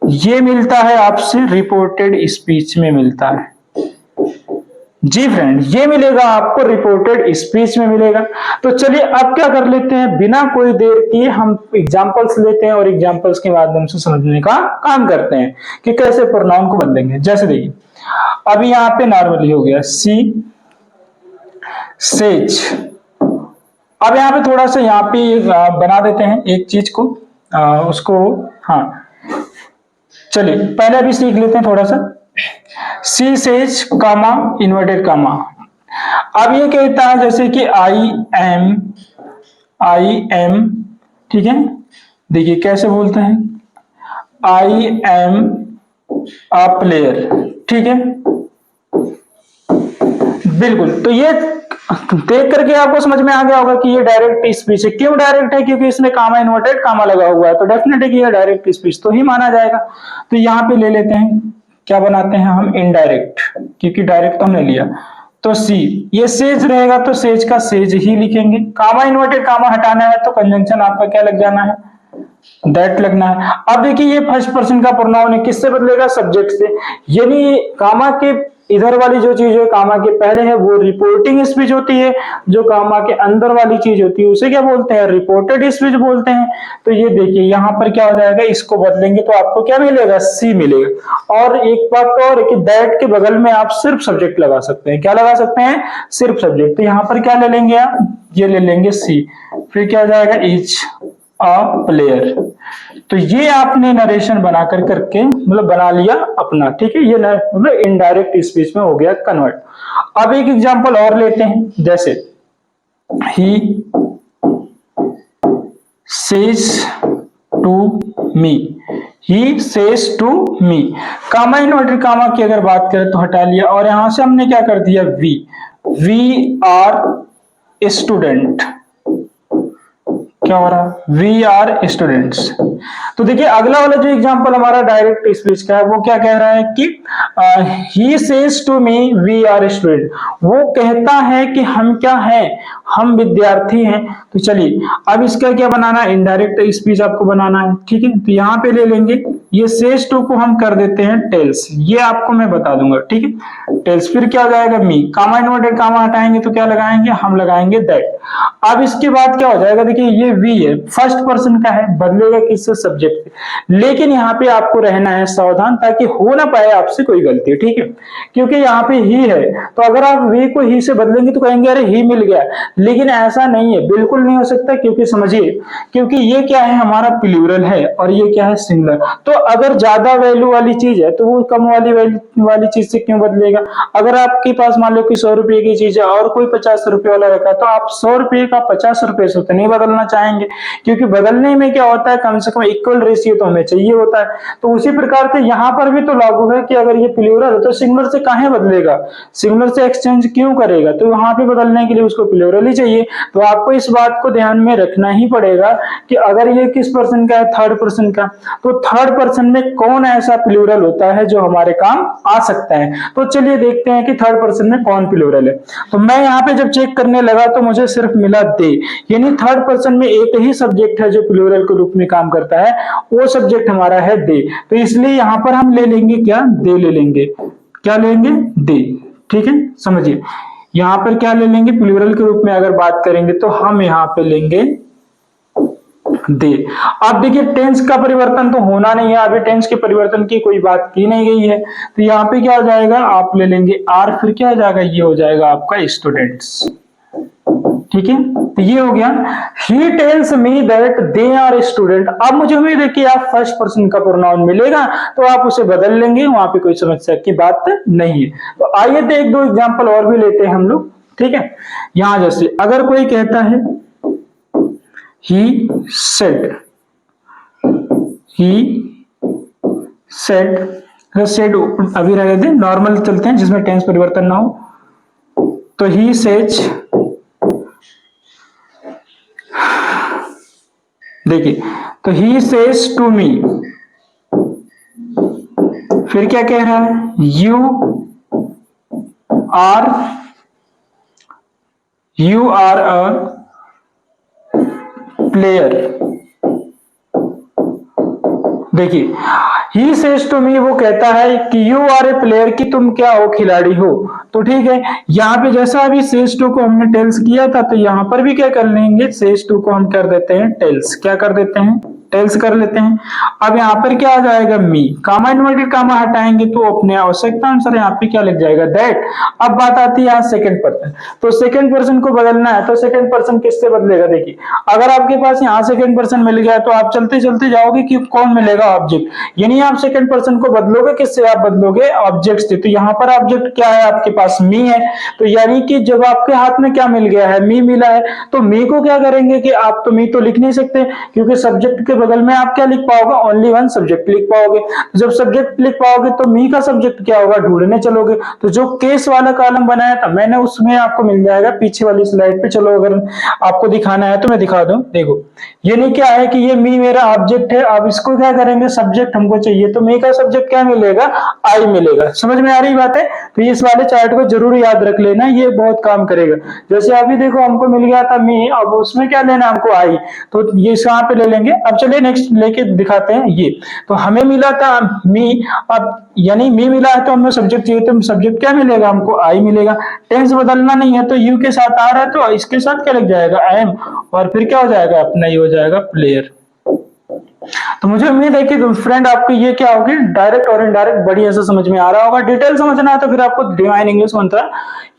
ये मिलता है आपसे रिपोर्टेड स्पीच में मिलता है। जी फ्रेंड, ये मिलेगा आपको रिपोर्टेड स्पीच में मिलेगा। तो चलिए अब क्या कर लेते हैं, बिना कोई देर किए हम एग्जांपल्स लेते हैं और एग्जांपल्स के माध्यम से समझने का काम करते हैं कि कैसे प्रोनाउन को बदलेंगे। जैसे देखिए अभी यहाँ पे नॉर्मली हो गया सी सेज। अब यहाँ पे थोड़ा सा यहाँ पे बना देते हैं एक चीज को, उसको, हाँ चलिए पहले अभी सीख लेते हैं थोड़ा सा। She says comma inverted comma. अब ये कहता है जैसे कि आई एम, ठीक है, देखिए कैसे बोलते हैं, आई एम अ प्लेयर, ठीक है, बिल्कुल। तो ये देख करके आपको समझ में आ गया होगा कि ये डायरेक्ट स्पीच है। क्यों डायरेक्ट है? क्योंकि इसमें कामा इन्वर्टेड कामा लगा हुआ है, तो डेफिनेटली कि ये डायरेक्ट स्पीच तो ही माना जाएगा। तो यहाँ पे ले लेते हैं, क्या बनाते हैं हम, इनडायरेक्ट, क्योंकि डायरेक्ट तो हमने लिया। तो सी, ये सेज रहेगा तो सेज का सेज ही लिखेंगे। कामा इन्वर्टेड कामा हटाना है तो कंजंक्शन आपका क्या लग जाना है, दैट लगना है। अब देखिए ये फर्स्ट पर्सन का प्रोनाउन है, किससे बदलेगा, सब्जेक्ट से। यानी कामा के इधर वाली जो चीज है कामा के पहले है वो रिपोर्टिंग स्पीच होती है, जो कामा के अंदर वाली चीज होती है उसे क्या बोलते हैं, रिपोर्टेड स्पीच बोलते हैं। तो ये देखिए यहाँ पर क्या हो जाएगा, इसको बदलेंगे तो आपको क्या मिलेगा, सी मिलेगा। और एक बात तो और कि दैट के बगल में आप सिर्फ सब्जेक्ट लगा सकते हैं। क्या लगा सकते हैं, सिर्फ सब्जेक्ट। तो यहाँ पर क्या ले लेंगे आप, ये ले लेंगे सी, फिर क्या हो जाएगा, इज अ प्लेयर। तो ये आपने नरेशन बनाकर करके मतलब बना लिया अपना, ठीक है, ये मतलब इनडायरेक्ट स्पीच में हो गया कन्वर्ट। अब एक एग्जांपल और लेते हैं, जैसे he says to me, he says to me. Comma inverted comma की अगर बात करें तो हटा लिया, और यहां से हमने क्या कर दिया, वी आर स्टूडेंट। क्या हो रहा, वी आर स्टूडेंट्स। तो देखिए अगला वाला जो एग्जांपल हमारा डायरेक्ट स्पीच का है वो क्या कह रहा है कि he says to me we are student. वो कहता है कि हम क्या हैं, हम विद्यार्थी हैं। तो चलिए अब इसका क्या बनाना है, इनडायरेक्ट स्पीच आपको बनाना है, ठीक है। तो यहाँ पे ले लेंगे, ये सेज टू को हम कर देते हैं टेल्स, ये आपको मैं बता दूंगा, ठीक है, टेल्स। फिर क्या हो जाएगा, मी, कामा इन्वर्टेड कामा हटाएंगे तो क्या लगाएंगे, हम लगाएंगे दैट। अब इसके बाद क्या हो जाएगा, देखिए ये वी है, फर्स्ट पर्सन का है, बदलेगा किससे, सब्जेक्ट से। लेकिन यहाँ पे आपको रहना है सावधान ताकि हो ना पाए आपसे कोई गलती, ठीक है, क्योंकि यहाँ पे ही है। तो अगर आप वी को ही से बदलेंगे तो कहेंगे अरे ही मिल गया, लेकिन ऐसा नहीं है, बिल्कुल नहीं हो सकता। क्योंकि समझिए, क्योंकि ये क्या है, हमारा प्लूरल है और ये क्या है, सिंगुलर। तो अगर ज्यादा वैल्यू वाली चीज है तो वो कम वाली चीज से क्यों बदलेगा। अगर आपके पास मान लो कि 100 रुपए की चीज है और कोई 50 रुपए वाला रखा तो आप 100 रुपए का 50 रुपए से तो नहीं बदलना चाहेंगे, क्योंकि बदलने में क्या होता है, कम से कम इक्वल रेशियो तो हमें चाहिए होता है। तो उसी प्रकार से यहाँ पर भी तो लागू है कि अगर ये प्लूरल है तो सिंगुलर से काहे बदलेगा, सिंगुलर से एक्सचेंज क्यों करेगा, तो वहां पे बदलने के लिए उसको प्लूरल ही चाहिए। तो आपको इस बात को ध्यान में रखना ही पड़ेगा कि अगर ये किस पर्सन का है, थर्ड पर्सन का, तो थर्ड पर्सन में कौन ऐसा प्लूरल होता है जो हमारे काम आ सकता है। तो चलिए देखते हैं कि थर्ड पर्सन में कौन प्लूरल है। तो मैं यहाँ पे जब चेक करने लगा तो मुझे सिर्फ मिला दे, यानी थर्ड पर्सन में एक ही सब्जेक्ट है जो प्लूरल के रूप में काम करता है, वो सब्जेक्ट हमारा है दे। तो इसलिए यहां पर हम ले लेंगे क्या, दे ले लेंगे। क्या लेंगे, दे, ठीक है, समझिए यहां पर क्या ले लेंगे, प्लूरल के रूप में अगर बात करेंगे तो हम यहां पे लेंगे दे। अब देखिए टेंस का परिवर्तन तो होना नहीं है, अभी टेंस के परिवर्तन की कोई बात की नहीं गई है। तो यहाँ पे क्या हो जाएगा, आप ले लेंगे आर, फिर क्या हो जाएगा, ये हो जाएगा आपका स्टूडेंट्स, ठीक है। तो ये हो गया, he tells me that they are student. अब मुझे उम्मीद है कि आप फर्स्ट पर्सन का प्रोनाउन मिलेगा तो आप उसे बदल लेंगे, वहां पे कोई समस्या की बात नहीं है। तो आइए तो एक दो एग्जांपल और भी लेते हैं हम लोग, ठीक है। यहां जैसे अगर कोई कहता है he said said अभी रह गए, नॉर्मल चलते हैं जिसमें टेंस परिवर्तन ना हो। तो he says, देखिए तो he says to me, फिर क्या कह रहा है, you are you are a player. देखिए, ही सेज टू मी, वो कहता है कि यू आर ए प्लेयर, कि तुम क्या हो, खिलाड़ी हो। तो ठीक है, यहाँ पे जैसा अभी सेज टू को हमने टेल्स किया था, तो यहाँ पर भी क्या कर लेंगे, सेज टू को हम कर देते हैं टेल्स। क्या कर देते हैं, टेल्स कर लेते हैं। अब यहाँ पर क्या आ जाएगा, मी, कामा इन्वर्टेड कामा हटाएंगे तो अपने आवश्यकता अनुसार यहाँ पे क्या लग जाएगा, दैट। अब बात आती है यहाँ सेकंड पर्सन। तो सेकंड पर्सन को बदलना है, तो सेकंड पर्सन किससे बदलेगा। देखिए, अगर आपके पास यहाँ सेकंड पर्सन मिल गया तो आप चलते चलते जाओगे कि कौन मिलेगा, ऑब्जेक्ट। यानी आप सेकंड पर्सन को बदलोगे किससे, आप बदलोगे ऑब्जेक्ट से। तो यहाँ पर ऑब्जेक्ट क्या है, आपके पास मी है। तो यानी कि जब आपके हाथ में क्या मिल गया है, मी मिला है, तो मी को क्या करेंगे कि आप तो मी तो लिख नहीं सकते, क्योंकि सब्जेक्ट के बगल में आप क्या लिख पाओगे, ओनली वन सब्जेक्ट लिख पाओगे। जब सब्जेक्ट लिख पाओगे तो मी का सब्जेक्ट क्या होगा, ढूंढने चलोगे। तो जो केस वाला कॉलम बनाया था मैंने, उसमें आपको मिल जाएगा पीछे वाली स्लाइड पे। चलो अगर आपको दिखाना है तो मैं दिखा दूं। देखो, ये नहीं क्या है कि ये मी मेरा ऑब्जेक्ट है। अब इसको क्या करेंगे, सब्जेक्ट हमको चाहिए, तो मी का सब्जेक्ट क्या मिलेगा, आई मिलेगा। समझ में आ रही बात है। तो इस वाले चार्ट को जरूर याद रख लेना, ये बहुत काम करेगा। जैसे अभी देखो, हमको मिल गया था मी, अब उसमें क्या लेना हमको, आई। तो ये यहाँ पे ले लेंगे। अब चलिए नेक्स्ट लेके दिखाते हैं। ये तो हमें मिला था मी, अब यानी मी मिला है तो हमें सब्जेक्ट चाहिए, तो सब्जेक्ट क्या मिलेगा हमको, आई मिलेगा। टेंस बदलना नहीं है, तो यू के साथ आ रहा है तो इसके साथ क्या लग जाएगा, आई एम, और फिर क्या हो जाएगा अपना, ये हो जाएगा प्लेयर। तो मुझे उम्मीद है कि फ्रेंड आपको ये क्या होगी, डायरेक्ट और इनडायरेक्ट बढ़िया से समझ में आ रहा होगा। डिटेल समझना है तो फिर आपको डिवाइन इंग्लिश मंत्रा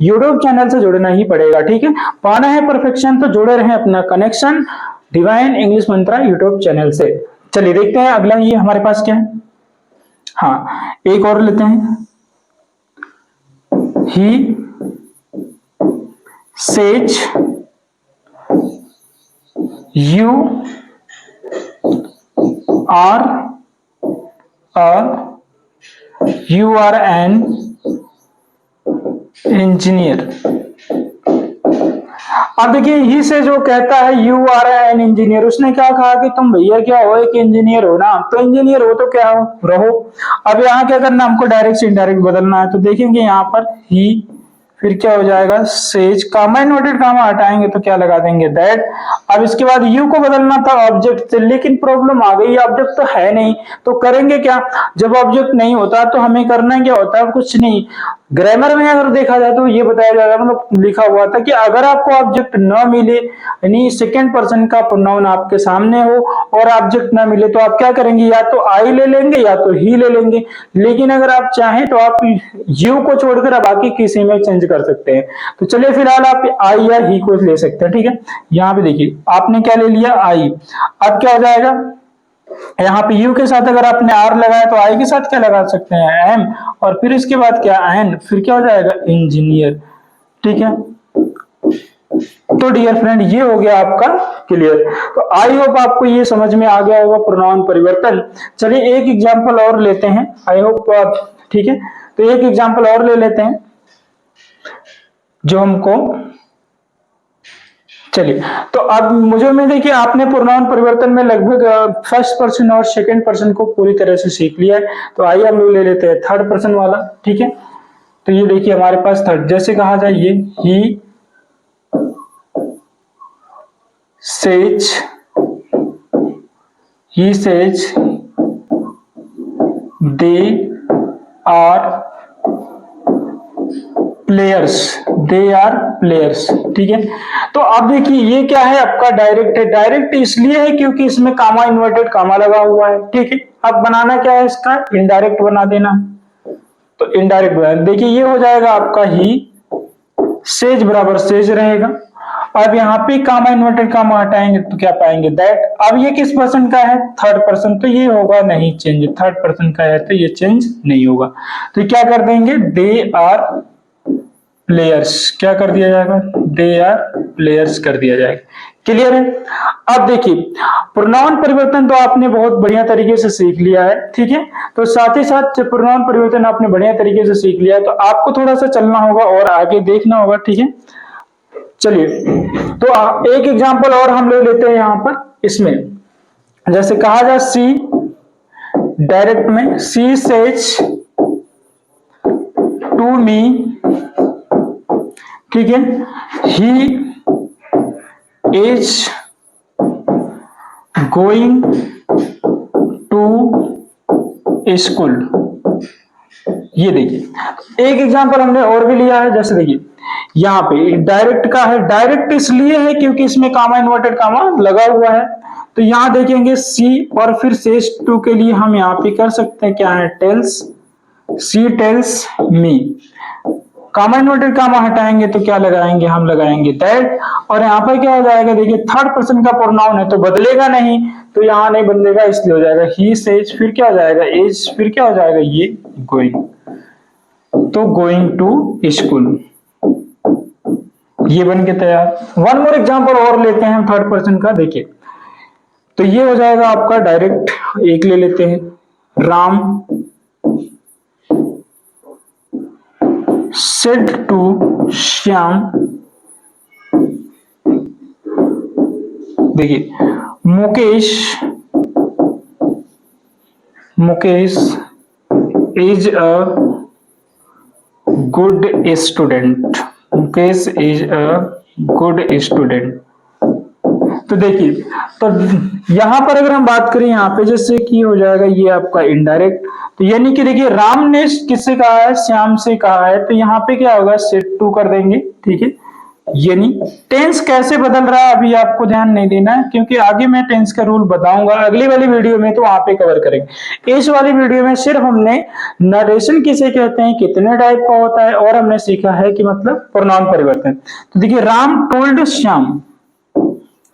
यूट्यूब चैनल से जुड़ना ही पड़ेगा। ठीक है, पाना है परफेक्शन तो जुड़े रहे अपना कनेक्शन डिवाइन इंग्लिश मंत्रा यूट्यूब चैनल से। चलिए देखते हैं अगला, ये हमारे पास क्या है। हाँ, एक और लेते हैं। He says you are you are an engineer. अब देखिए, ही से जो कहता है यू आर एन इंजीनियर, उसने क्या कहा कि तुम भैया क्या हो, एक इंजीनियर हो ना। तो इंजीनियर हो तो क्या हो, रहो। अब यहाँ क्या करना, हमको डायरेक्ट से इनडायरेक्ट बदलना है। तो देखेंगे यहाँ पर ही, फिर क्या हो जाएगा, सेज, कामा इन्वर्टेड कामा हटाएंगे तो क्या लगा देंगे, दैट। अब इसके बाद यू को बदलना था ऑब्जेक्ट से, लेकिन प्रॉब्लम आ गई, ऑब्जेक्ट तो है नहीं। तो करेंगे क्या, जब ऑब्जेक्ट नहीं होता तो हमें करना क्या होता है, कुछ नहीं। ग्रामर में अगर देखा जाए तो ये बताया जाएगा, मतलब लिखा हुआ था कि अगर आपको ऑब्जेक्ट न मिले, यानी सेकंड पर्सन का प्रोनाउन आपके सामने हो और ऑब्जेक्ट ना मिले, तो आप क्या करेंगे, या तो आई ले लेंगे या तो ही ले लेंगे। लेकिन अगर आप चाहें तो आप यू को छोड़कर बाकी किसी में चेंज कर सकते हैं। तो चलिए फिलहाल आप आई या ही को ले सकते हैं। ठीक है, यहाँ पे देखिए आपने क्या ले लिया, आई। अब क्या हो जाएगा, यहाँ पे यू के साथ अगर आपने आर लगाया तो आई के साथ क्या लगा सकते हैं, एम, और फिर इसके बाद क्या, एन, फिर क्या हो जाएगा, इंजीनियर। ठीक है, तो डियर फ्रेंड ये हो गया आपका क्लियर। तो आई होप आपको ये समझ में आ गया होगा प्रोनाउन परिवर्तन। चलिए एक एग्जांपल और लेते हैं, आई होप ठीक है। तो एक एग्जांपल और ले लेते हैं जो हमको, चलिए। तो अब मुझे उम्मीद है कि आपने प्रोनाउन परिवर्तन में लगभग फर्स्ट पर्सन और सेकंड पर्सन को पूरी तरह से सीख लिया है। तो आइए हम लोग ले लेते हैं थर्ड पर्सन वाला। ठीक है, तो ये देखिए हमारे पास थर्ड, जैसे कहा जाए ये, he says, he says they are players, they are players। ठीक है, तो अब देखिए ये क्या है, आपका डायरेक्ट है। डायरेक्ट इसलिए है क्योंकि इसमें कामा इन्वर्टेड कामा लगा हुआ है। ठीक है, अब बनाना क्या है, इसका इनडायरेक्ट बना देना। तो इनडायरेक्ट बना, देखिए ये हो जाएगा आपका ही सेज बराबर सेज रहेगा। अब यहाँ पे कामा इन्वर्टेड कामा हटाएंगे तो क्या पाएंगे, दैट। अब ये किस पर्सन का है, थर्ड पर्सन, तो ये होगा नहीं चेंज, थर्ड पर्सन का है तो ये चेंज नहीं होगा। तो क्या कर देंगे, दे आर प्लेयर्स, क्या कर दिया जाएगा, दे आर प्लेयर्स कर दिया जाएगा। क्लियर है। अब देखिए प्रोनाउन परिवर्तन तो आपने बहुत बढ़िया तरीके से सीख लिया है। ठीक है, तो साथ ही साथ प्रोनाउन परिवर्तन आपने बढ़िया तरीके से सीख लिया है, तो आपको थोड़ा सा चलना होगा और आगे देखना होगा। ठीक है, चलिए तो एक एग्जांपल और हम ले लेते हैं यहाँ पर। इसमें जैसे कहा जाए सी, डायरेक्ट में सी सेज टू मी, ठीक है, he is going to school. ये देखिए एक एग्जांपल हमने और भी लिया है, जैसे देखिए यहाँ पे डायरेक्ट का है, डायरेक्ट इसलिए है क्योंकि इसमें कामा इन्वर्टेड कामा लगा हुआ है। तो यहां देखेंगे सी और फिर सेज टू के लिए हम यहाँ पे कर सकते हैं क्या है, टेल्स, सी टेल्स मी। कामा इन्वर्टेड कामा हटाएंगे तो क्या लगाएंगे, हम लगाएंगे दैट। और यहाँ पर क्या हो जाएगा, देखिए थर्ड पर्सन का प्रोनाउन है तो बदलेगा नहीं, तो यहाँ नहीं बदलेगा इसलिए हो जाएगा ही सेज, फिर क्या हो जाएगा एज, फिर क्या हो जाएगा ये गोइंग। तो गोइंग टू स्कूल ये बन के तैयार। वन मोर एग्जांपल और लेते हैं हम थर्ड पर्सन का, देखिए तो ये हो जाएगा आपका डायरेक्ट, एक ले लेते हैं, राम सेड टू श्याम। देखिए Mukesh is a good student, Mukesh is a good student. तो देखिए तो यहां पर अगर हम बात करें यहाँ पे जैसे कि हो जाएगा ये आपका इनडायरेक्ट, तो यानी कि देखिए राम ने किससे कहा है, श्याम से कहा है, तो यहाँ पे क्या होगा सेट टू कर देंगे, ठीक है। यानी टेंस कैसे बदल रहा है अभी आपको ध्यान नहीं देना है, क्योंकि आगे मैं टेंस का रूल बताऊंगा अगली वाली वीडियो में, तो वहां पे कवर करेंगे। इस वाली वीडियो में सिर्फ हमने नरेशन किसे कहते हैं, कितने टाइप का होता है, और हमने सीखा है कि मतलब प्रोनाउन परिवर्तन। तो देखिए राम टोल्ड श्याम,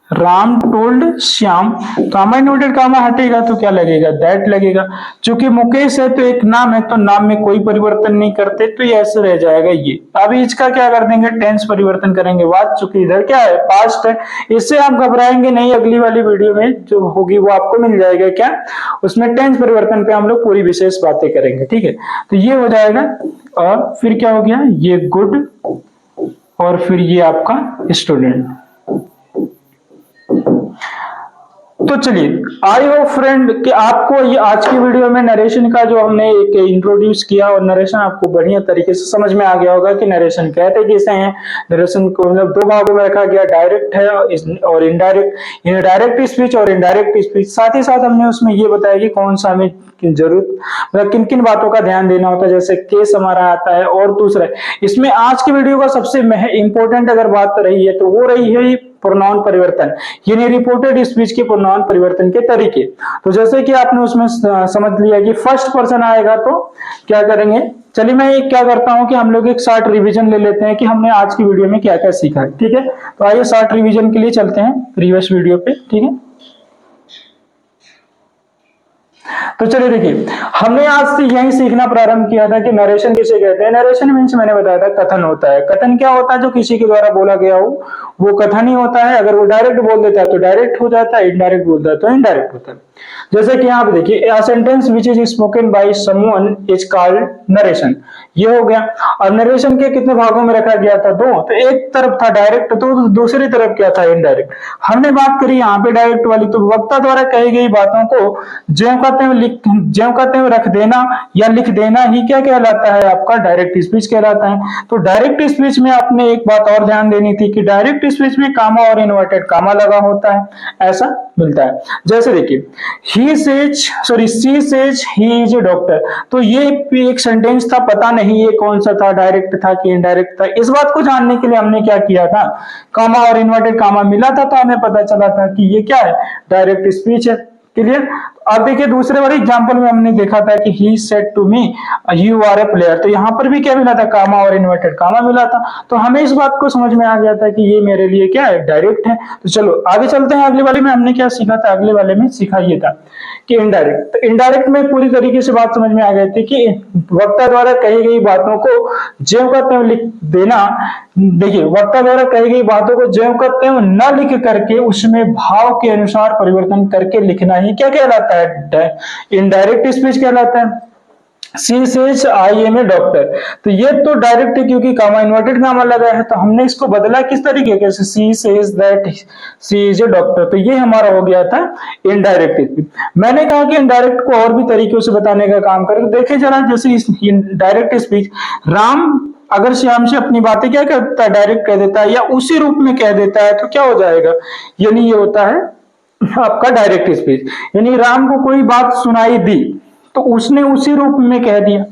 राम टोल्ड श्याम, कामा इन्वर्टेड कामा हटेगा तो क्या लगेगा, दैट लगेगा। चूंकि मुकेश है तो एक नाम है, तो नाम में कोई परिवर्तन नहीं करते, तो ये ऐसे रह जाएगा ये। अभी इसका क्या कर देंगे, टेंस परिवर्तन करेंगे, बात चूंकि इधर क्या है पास्ट है, इससे आप घबराएंगे नहीं, अगली वाली वीडियो में जो होगी वो आपको मिल जाएगा क्या, उसमें टेंस परिवर्तन पे हम लोग पूरी विशेष बातें करेंगे, ठीक है। तो ये हो जाएगा, और फिर क्या हो गया ये गुड, और फिर ये आपका स्टूडेंट। तो चलिए आई होप फ्रेंड कि आपको ये आज की वीडियो में नरेशन का जो हमने एक इंट्रोड्यूस किया, और नरेशन आपको बढ़िया तरीके से समझ में आ गया होगा कि नरेशन कहते कैसे हैं। नरेशन को मतलब दो भागों में रखा गया, डायरेक्ट है और इनडायरेक्ट, डायरेक्ट स्पीच और इनडायरेक्ट स्पीच। साथ ही साथ हमने उसमें ये बताया कि कौन सा हमें जरूरत मतलब किन किन बातों का ध्यान देना होता है, जैसे केस हमारा आता है। और दूसरा इसमें आज की वीडियो का सबसे इंपॉर्टेंट अगर बात रही है तो वो रही है प्रोनाउन परिवर्तन, यानी रिपोर्टेड स्पीच के प्रोनाउन परिवर्तन के तरीके। तो जैसे कि आपने उसमें समझ लिया कि फर्स्ट पर्सन आएगा तो क्या करेंगे। चलिए मैं एक क्या करता हूं कि हम लोग एक शॉर्ट रिवीजन ले लेते हैं कि हमने आज की वीडियो में क्या क्या सीखा है, ठीक है। तो आइए शॉर्ट रिवीजन के लिए चलते हैं प्रीवियस वीडियो पे, ठीक है। तो चलिए देखिए हमने आज से यही सीखना प्रारंभ किया था कि नरेशन किसे कहते हैं। नरेशन मीन्स मैंने बताया था कथन होता है। कथन क्या होता है, जो किसी के द्वारा बोला गया हो वो कथन ही होता है। अगर वो डायरेक्ट बोल देता है तो डायरेक्ट हो जाता है, इनडायरेक्ट बोलता है तो इनडायरेक्ट होता है। जैसे कि यहाँ पे देखिए a sentence which is spoken by someone is called narration, ये हो गया। और नरेशन के कितने भागों में रखा गया था, दो। तो एक तरफ था डायरेक्ट, तो दूसरी तरफ क्या था, इनडायरेक्ट। हमने बात करी यहाँ पे डायरेक्ट वाली, तो वक्ता द्वारा कही गई बातों को ज्यों कहते हैं रख देना या लिख देना ही क्या कहलाता है, आपका डायरेक्ट स्पीच कहलाता है। तो डायरेक्ट स्पीच में आपने एक बात और ध्यान देनी थी कि डायरेक्ट स्पीच में कामा और इन्वर्टेड कामा लगा होता है, ऐसा मिलता है। जैसे देखिए she says he is a doctor, तो ये एक सेंटेंस था, पता नहीं ये कौन सा था, डायरेक्ट था कि इनडायरेक्ट था। इस बात को जानने के लिए हमने क्या किया था, कामा और इन्वर्टेड कामा मिला था, तो हमें पता चला था कि ये क्या है, डायरेक्ट स्पीच है। क्लियर। अब देखिए दूसरे वाले एग्जांपल में हमने देखा था कि he said to me you are a player, तो यहाँ पर भी क्या मिला था, कामा और इन्वर्टेड कामा मिला था। तो हमें इस बात को समझ में आ गया था कि ये मेरे लिए क्या है, डायरेक्ट है। तो चलो आगे चलते हैं। अगले वाले में हमने क्या सीखा था, अगले वाले में सीखा ये था कि इनडायरेक्ट। तो इनडायरेक्ट में पूरी तरीके से बात समझ में आ गई थी कि वक्ता द्वारा कही गई बातों को ज्यों का त्यों लिख देना। देखिए वक्ता द्वारा कही गई बातों को ज्यों का त्यों न लिख करके उसमें भाव के अनुसार परिवर्तन करके लिखना ही क्या कहलाता है, इनडायरेक्ट स्पीच कहलाता है। She says I am a doctor, तो ये तो डायरेक्ट है क्योंकि कामा इन्वर्टेड कामा लगा है, तो हमने इसको बदला किस तरीके से, she says that she is a doctor, तो ये हमारा हो गया था इनडायरेक्ट स्पीच। मैंने कहा कि इनडायरेक्ट को और भी तरीकों से बताने का काम करें। देखिए जरा, जैसे डायरेक्ट स्पीच, राम अगर श्याम से अपनी बातें क्या करता है, डायरेक्ट कह देता है या उसी रूप में कह देता है तो क्या हो जाएगा, यानी ये होता है आपका डायरेक्ट स्पीच। यानी राम को कोई बात सुनाई दी तो उसने उसी रूप में कह दिया,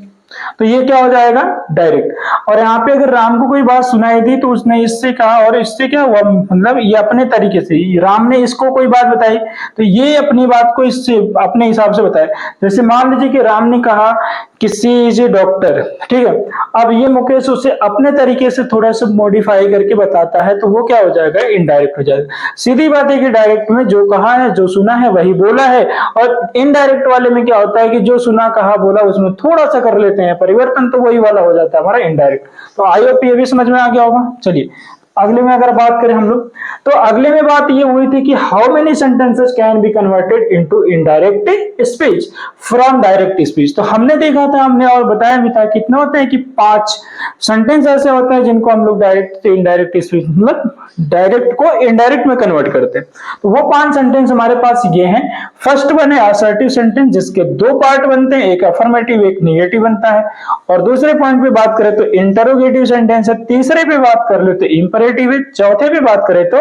तो ये क्या हो जाएगा, डायरेक्ट। और यहाँ पे अगर राम को कोई बात सुनाई दी तो उसने इससे कहा और इससे क्या हुआ, मतलब ये अपने तरीके से, राम ने इसको कोई बात बताई तो ये अपनी बात को इससे अपने हिसाब से बताया। जैसे मान लीजिए कि राम ने कहा कि सी इज ए डॉक्टर, ठीक है, अब ये मुकेश उसे अपने तरीके से थोड़ा सा मॉडिफाई करके बताता है तो वो क्या हो जाएगा, इनडायरेक्ट हो जाएगा। सीधी बात है कि डायरेक्ट में जो कहा है, जो सुना है वही बोला है, और इनडायरेक्ट वाले में क्या होता है कि जो सुना कहा बोला उसमें थोड़ा सा कर लेते हैं परिवर्तन, तो वही वाला हो जाता है हमारा इनडायरेक्ट। तो आई होप ये भी समझ में आ गया होगा। चलिए अगले में अगर बात करें हम लोग, तो अगले में बात ये हुई थी कि how many sentences can be converted into indirect speech from direct speech. तो हमने देखा था, हमने और बताया भी था कितना होता है कि 5 सेंटेंस ऐसे होते हैं जिनको हम लोग डायरेक्ट से इनडायरेक्ट स्पीच, मतलब डायरेक्ट को इनडायरेक्ट में कन्वर्ट करते हैं। तो वो 5 सेंटेंस हमारे पास ये हैं। फर्स्ट वन है असर्टिव सेंटेंस, जिसके 2 पार्ट बनते हैं, एक अफर्मेटिव एक नेगेटिव बनता है। और दूसरे पॉइंट पे बात करें तो इंटरोगेटिव सेंटेंस है। तीसरे पे बात कर ले तो इंपरेटिव है। चौथे पे बात करें तो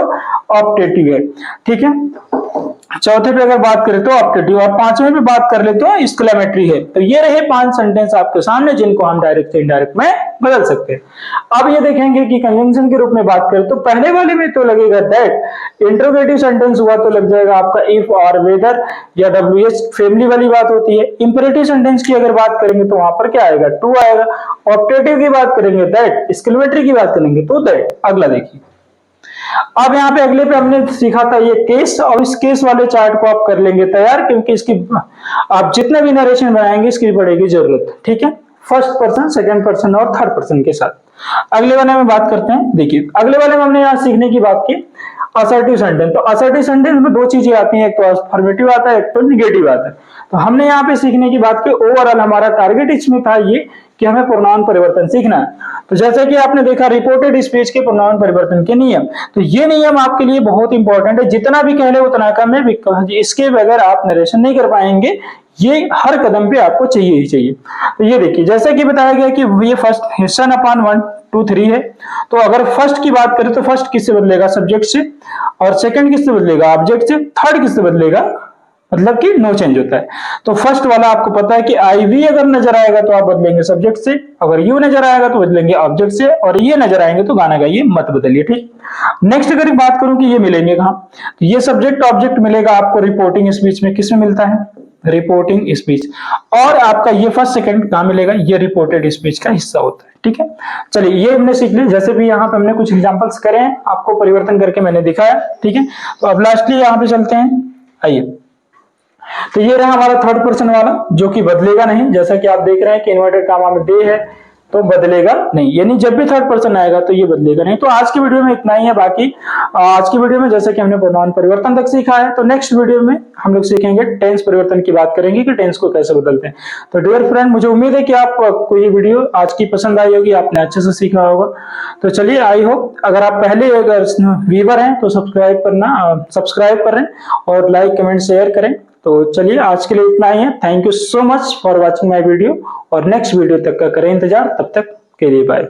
ऑप्टेटिव है, ठीक है, चौथे पे अगर बात करें तो ऑप्टेटिव, और पांचवें पे बात कर ले तो एक्सक्लेमेटरी है। तो ये रहे 5 सेंटेंस आपके सामने जिनको हम डायरेक्ट से इनडायरेक्ट में बदल सकते हैं। अब ये देखेंगे कि कंजंक्शन के रूप में बात करें तो पहले वाले में तो लगेगा दैट, इंटरोगेटिव सेंटेंस हुआ तो लग जाएगा आपका इफ और वेदर या WH, फैमिली वाली बात होती है। इंपरेटिव सेंटेंस की अगर बात करेंगे तो वहां पर क्या आएगा, टू आएगा। ऑप्टेटिव की बात करेंगे दैट, एक्सक्लेमेटरी की बात करेंगे तो दैट। अगला देखिए, अब यहाँ पे अगले पे हमने सीखा था ये केस, और इस केस वाले चार्ट को आप कर लेंगे तैयार, क्योंकि इसकी आप जितने भी नरेशन बनाएंगे इसकी पड़ेगी जरूरत, ठीक है, फर्स्ट पर्सन, सेकंड पर्सन और थर्ड पर्सन के साथ। अगले वाले में बात करते हैं। देखिए अगले वाले में हमने यहाँ सीखने की बात की असर्टिव सेंटेंस। तो असर्टिव सेंटेंस में 2 चीजें आती हैं, एक तो अफर्मेटिव आता है, एक तो निगेटिव आता है। तो हमने यहाँ पे सीखने की बात की, ओवरऑल हमारा टारगेट इसमें था ये कि हमें प्रोनाउन परिवर्तन सीखना है। तो जैसे कि आपने देखा रिपोर्टेड स्पीच के प्रोनाउन परिवर्तन के नियम, तो ये नियम आपके लिए बहुत इंपॉर्टेंट है। जितना भी कह ले उतना कम है, इसके बगैर आप नरेशन नहीं कर पाएंगे, ये हर कदम पे आपको चाहिए ही चाहिए। तो ये देखिए जैसे कि बताया गया कि ये फर्स्ट हिस्सा अपॉन 1 2 3 है। तो अगर फर्स्ट की बात करें तो फर्स्ट किससे बदलेगा, सब्जेक्ट से, और सेकंड किससे बदलेगा, ऑब्जेक्ट से, थर्ड किससे बदलेगा, मतलब कि नो चेंज होता है। तो फर्स्ट वाला आपको पता है कि आई वी अगर नजर आएगा तो आप बदलेंगे सब्जेक्ट से, अगर यू नजर आएगा तो बदलेंगे ऑब्जेक्ट से, और ये नजर आएंगे तो गाना गाइए मत बदलिए, ठीक। नेक्स्ट अगर बात करूं कि ये मिलेंगे कहां, तो ये सब्जेक्ट ऑब्जेक्ट मिलेगा आपको रिपोर्टिंग स्पीच में। किसमें मिलता है, रिपोर्टिंग स्पीच। और आपका ये फर्स्ट सेकंड कहां मिलेगा, ये रिपोर्टेड स्पीच का हिस्सा होता है, ठीक है। चलिए ये हमने सीख लिया, जैसे भी यहाँ पे हमने कुछ एग्जांपल्स करे हैं, आपको परिवर्तन करके मैंने दिखाया, ठीक है। तो अब लास्टली यहाँ पे चलते हैं, आइए। तो ये रहा हमारा थर्ड पर्सन वाला, जो कि बदलेगा नहीं, जैसा कि आप देख रहे हैं कि इन्वर्टेड कामा में दे है तो बदलेगा नहीं, यानी जब भी थर्ड पर्सन आएगा तो ये बदलेगा नहीं। तो आज की वीडियो में इतना ही है। बाकी आज की वीडियो में जैसे कि हमने प्रोनाउन परिवर्तन तक सीखा है, तो नेक्स्ट वीडियो में हम लोग सीखेंगे टेंस परिवर्तन की बात करेंगे कि टेंस को कैसे बदलते हैं। तो डियर फ्रेंड, मुझे उम्मीद है कि आपको ये वीडियो आज की पसंद आई होगी, आपने अच्छे से सीखा होगा। तो चलिए, आई होप अगर आप पहले अगर व्यूअर हैं तो सब्सक्राइब करें और लाइक कमेंट शेयर करें। तो चलिए आज के लिए इतना ही है। Thank you so much for watching my video, और नेक्स्ट वीडियो तक का करें इंतजार। तब तक के लिए बाय।